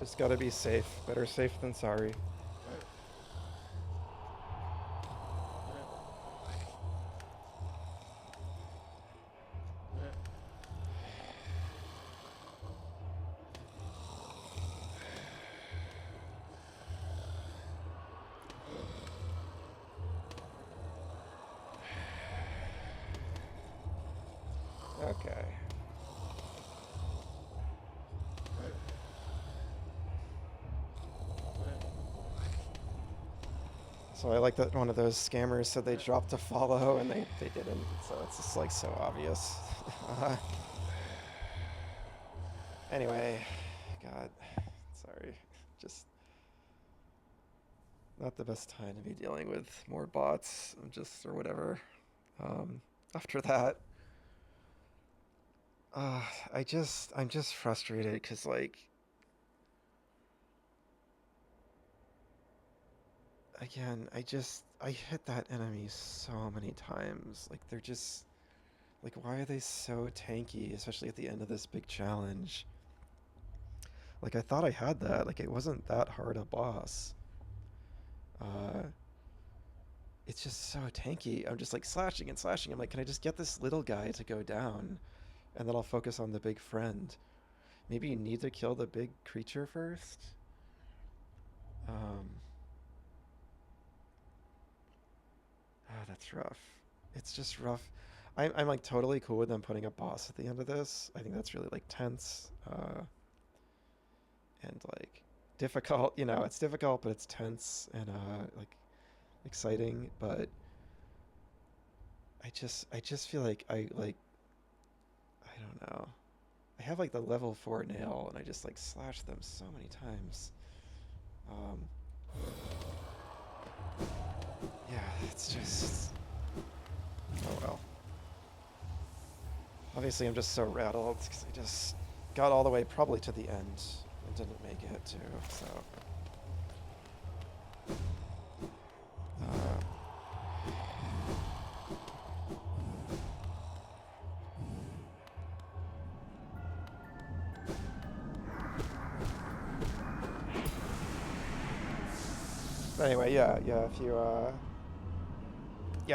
Just gotta be safe. Better safe than sorry. Okay. So I like that one of those scammers said they dropped a follow and they didn't. So it's just like so obvious. Anyway, God, sorry. Just not the best time to be dealing with more bots. I'm just, or whatever. After that, I'm just frustrated because like, again, I hit that enemy so many times. Like they're just, like why are they so tanky, especially at the end of this big challenge? Like I thought I had that. Like it wasn't that hard a boss. Uh, it's just so tanky. I'm just like slashing and slashing. I'm like, can I just get this little guy to go down? And then I'll focus on the big friend. Maybe you need to kill the big creature first? Um, that's rough. It's just rough. I'm like totally cool with them putting a boss at the end of this. I think that's really like tense. And like difficult, you know, it's difficult, but it's tense and like exciting, but I just feel like I don't know. I have like the level 4 nail and I just like slash them so many times. Um, yeah, it's just, oh well. Obviously I'm just so rattled because I just got all the way probably to the end and didn't make it too, so. Uh, but anyway, yeah,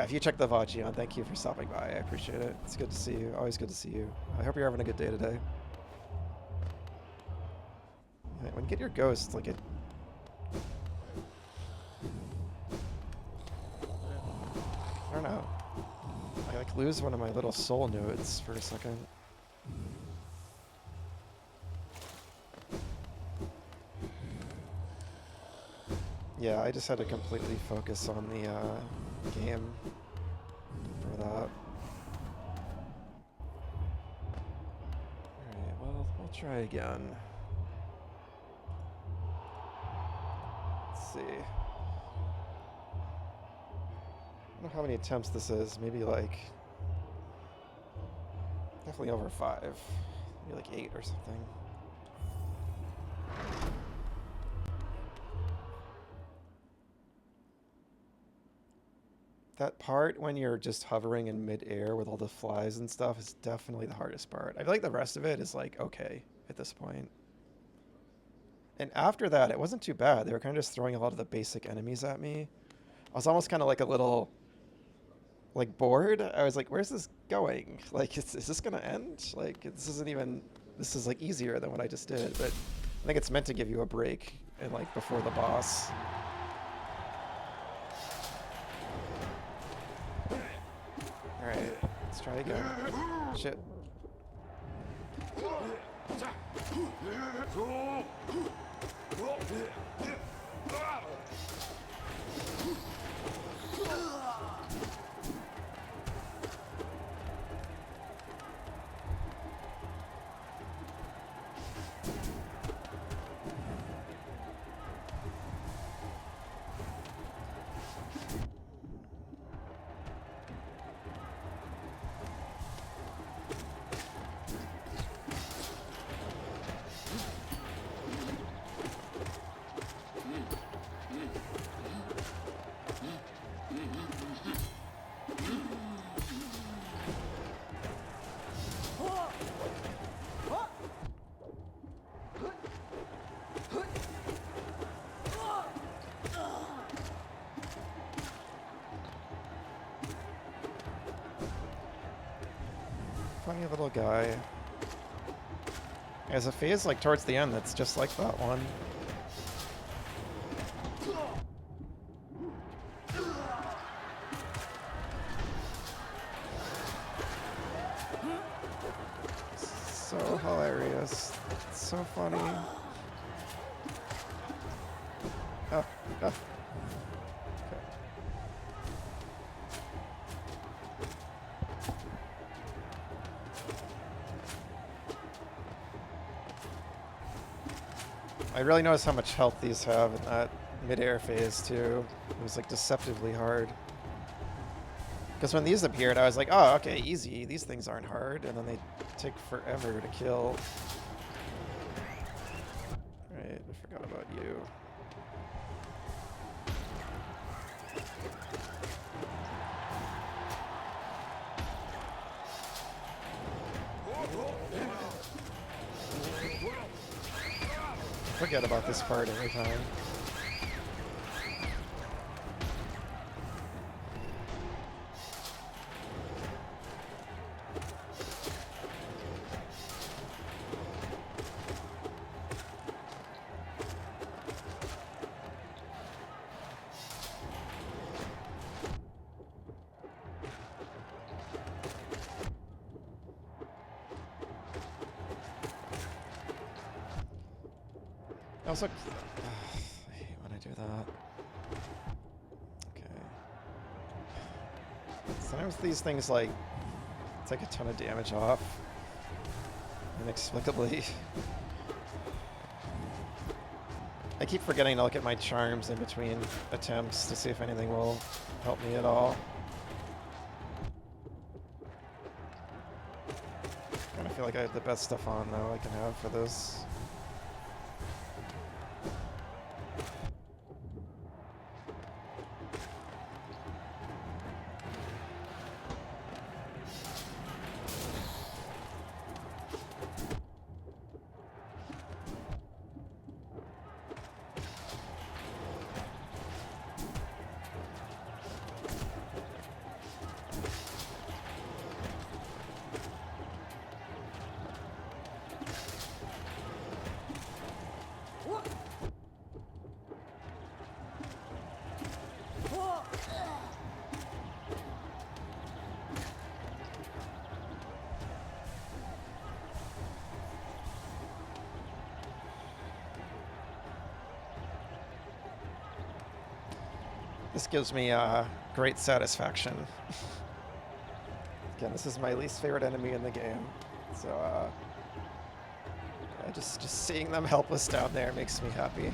if you check the VOD on, thank you for stopping by. I appreciate it. It's good to see you. Always good to see you. I hope you're having a good day today. Yeah, when you get your ghost, like it. I don't know. I like lose one of my little soul nodes for a second. Yeah, I just had to completely focus on the game for that. Alright, well, we'll try again. Let's see. I don't know how many attempts this is. Maybe like... definitely over 5. Maybe like 8 or something. That part when you're just hovering in midair with all the flies and stuff is definitely the hardest part. I feel like the rest of it is like okay at this point. And after that, it wasn't too bad. They were kind of just throwing a lot of the basic enemies at me. I was almost kind of like a little like bored. I was like, where's this going? Like, is this gonna end? Like, this isn't even, this is like easier than what I just did. But I think it's meant to give you a break and like before the boss. Alright, let's try again. Shit. Funny little guy. There's a phase like towards the end that's just like that one. So hilarious. It's so funny. Oh, oh. Okay. I really noticed how much health these have in that mid-air phase too. It was like deceptively hard. Because when these appeared, I was like, oh, okay, easy. These things aren't hard. And then they take forever to kill. Right, I forgot about you. Forget about this part every time. I also, I hate when I do that. Okay. Sometimes these things like take a ton of damage off inexplicably. I keep forgetting to look at my charms in between attempts to see if anything will help me at all. I kind of feel like I have the best stuff on though I can have for this. This gives me great satisfaction. Again, this is my least favorite enemy in the game, so yeah, just seeing them helpless down there makes me happy.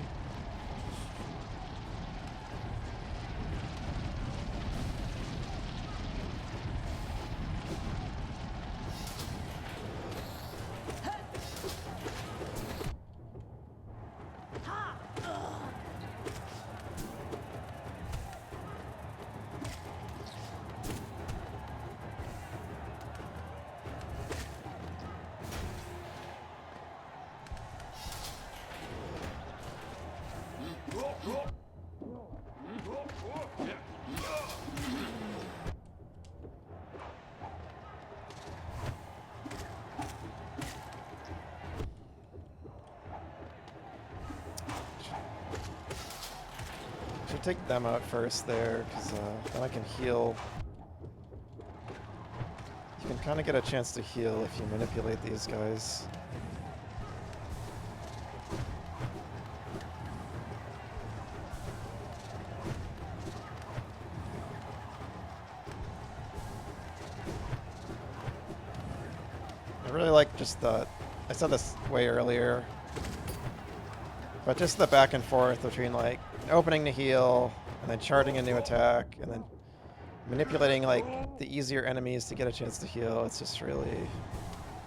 Should take them out first there, because then I can heal. You can kind of get a chance to heal if you manipulate these guys. I really like just the, I said this way earlier, but just the back and forth between like opening to heal and then charting a new attack and then manipulating like the easier enemies to get a chance to heal. It's just really,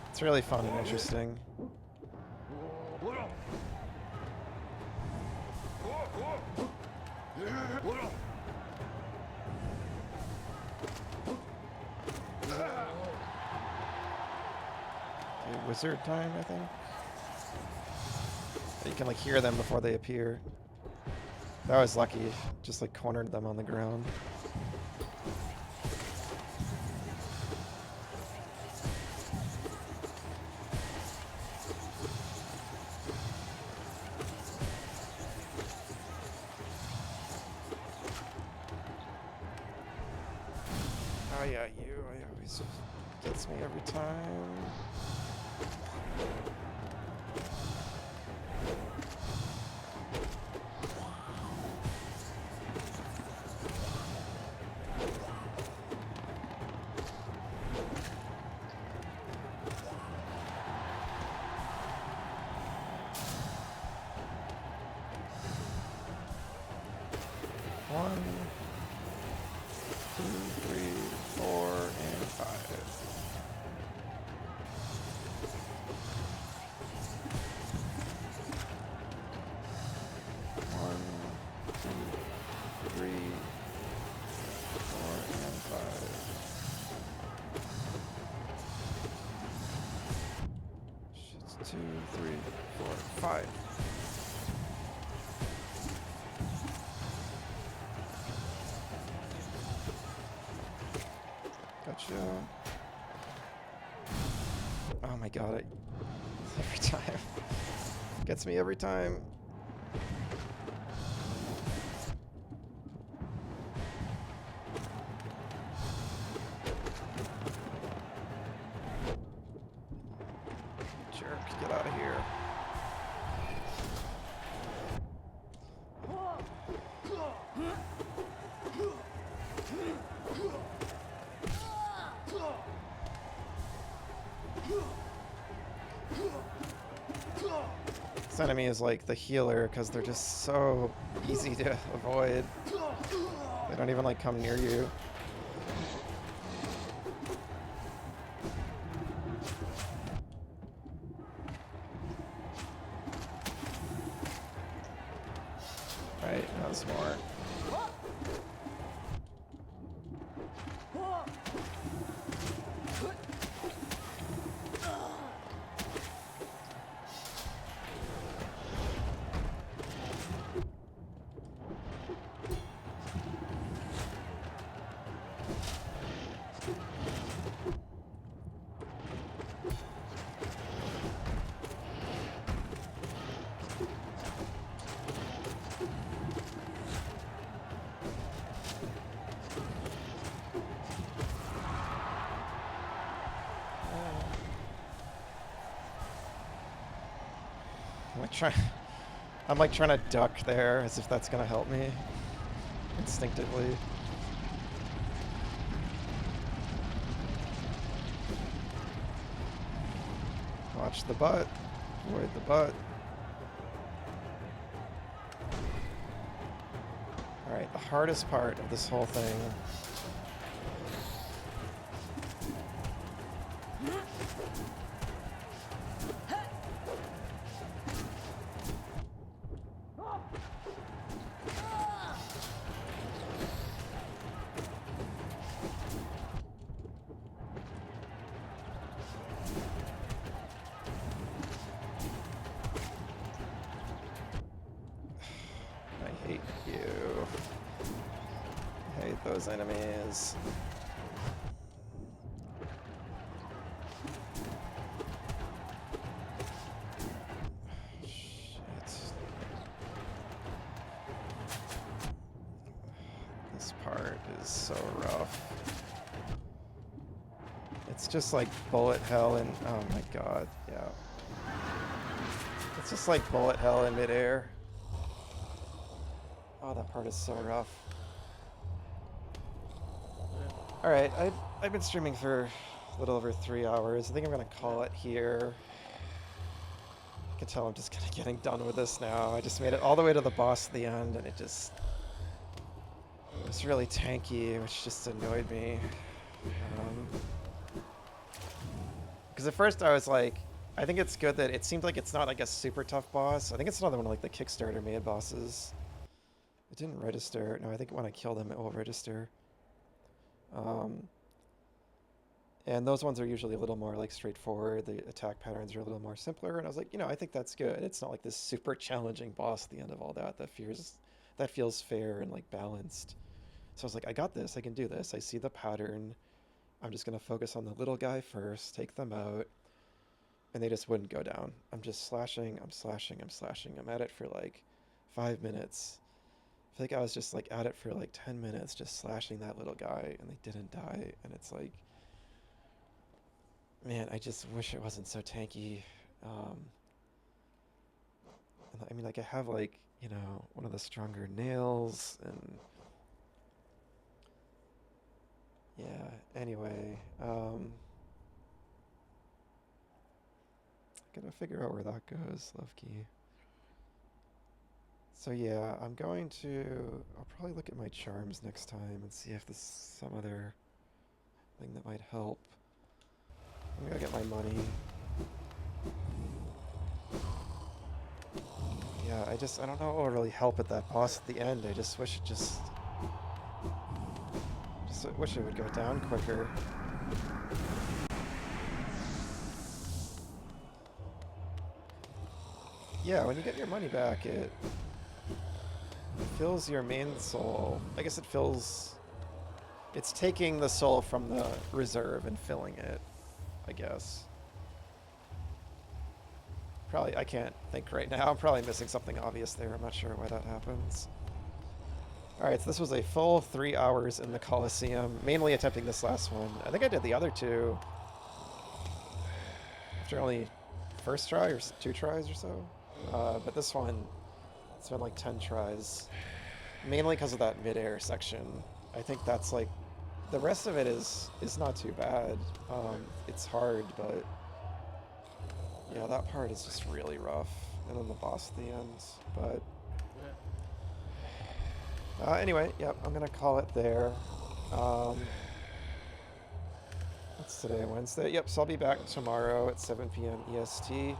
it's really fun and interesting. Okay, wizard time, I think. You can like hear them before they appear. That was lucky, just like cornered them on the ground. Oh yeah, you, I always gets me every time. 2, 3, 4, 5. Gotcha. Oh my god, every time. Gets me every time. Jerk, get out of here. This enemy is like the healer because they're just so easy to avoid. They don't even like come near you. Right, now there's more. I'm like trying to duck there as if that's gonna help me instinctively. Watch the butt. Avoid the butt. Alright, the hardest part of this whole thing. Those enemies. Shit. This part is so rough. It's just like bullet hell and oh my god, yeah. It's just like bullet hell in midair. Oh, that part is so rough. Alright, I've been streaming for a little over 3 hours. I think I'm going to call it here. You can tell I'm just kind of getting done with this now. I just made it all the way to the boss at the end, and it was really tanky, which just annoyed me. Because at first I was like, I think it's good that it seemed like it's not like a super tough boss. I think it's another one of like the Kickstarter made bosses. It didn't register. No, I think when I kill them, it will register. And those ones are usually a little more like straightforward. The attack patterns are a little more simpler. And I was like, I think that's good. It's not like this super challenging boss at the end of all that. That feels fair and like balanced. So I was like, I got this. I can do this. I see the pattern. I'm just going to focus on the little guy first, take them out. And they just wouldn't go down. I'm just slashing. I'm slashing. I'm slashing. I'm at it for like 5 minutes. I feel like I was just like at it for like 10 minutes just slashing that little guy and they didn't die. And it's like, man, I just wish it wasn't so tanky. I mean, like I have like, one of the stronger nails and yeah, anyway, gotta figure out where that goes, love key. So yeah, I'll probably look at my charms next time and see if there's some other thing that might help. I'm gonna get my money. Yeah, I don't know what will really help at that boss at the end. I just wish wish it would go down quicker. yeah, when you get your money back, it fills your main soul. I guess it fills... It's taking the soul from the reserve and filling it, I guess. Probably, I can't think right now. I'm probably missing something obvious there. I'm not sure why that happens. Alright, so this was a full 3 hours in the Colosseum, mainly attempting this last one. I think I did the other two after only first try or 2 tries or so. But this one, it's been like 10 tries. Mainly because of that mid-air section. I think that's like... The rest of it is not too bad. It's hard, but... Yeah, that part is just really rough. And then the boss at the end, but... anyway, yep, I'm gonna call it there. What's today, Wednesday? Yep, so I'll be back tomorrow at 7 p.m. EST.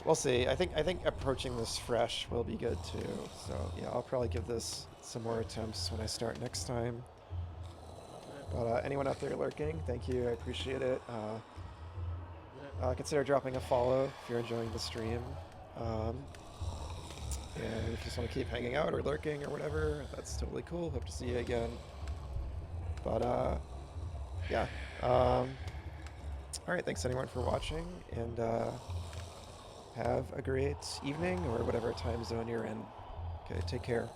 We'll see. I think approaching this fresh will be good too. So yeah, I'll probably give this some more attempts when I start next time. But anyone out there lurking, thank you. I appreciate it. Consider dropping a follow if you're enjoying the stream. And if you just want to keep hanging out or lurking or whatever, that's totally cool. Hope to see you again. But yeah. Alright, thanks anyone for watching, and have a great evening or whatever time zone you're in. Okay, take care.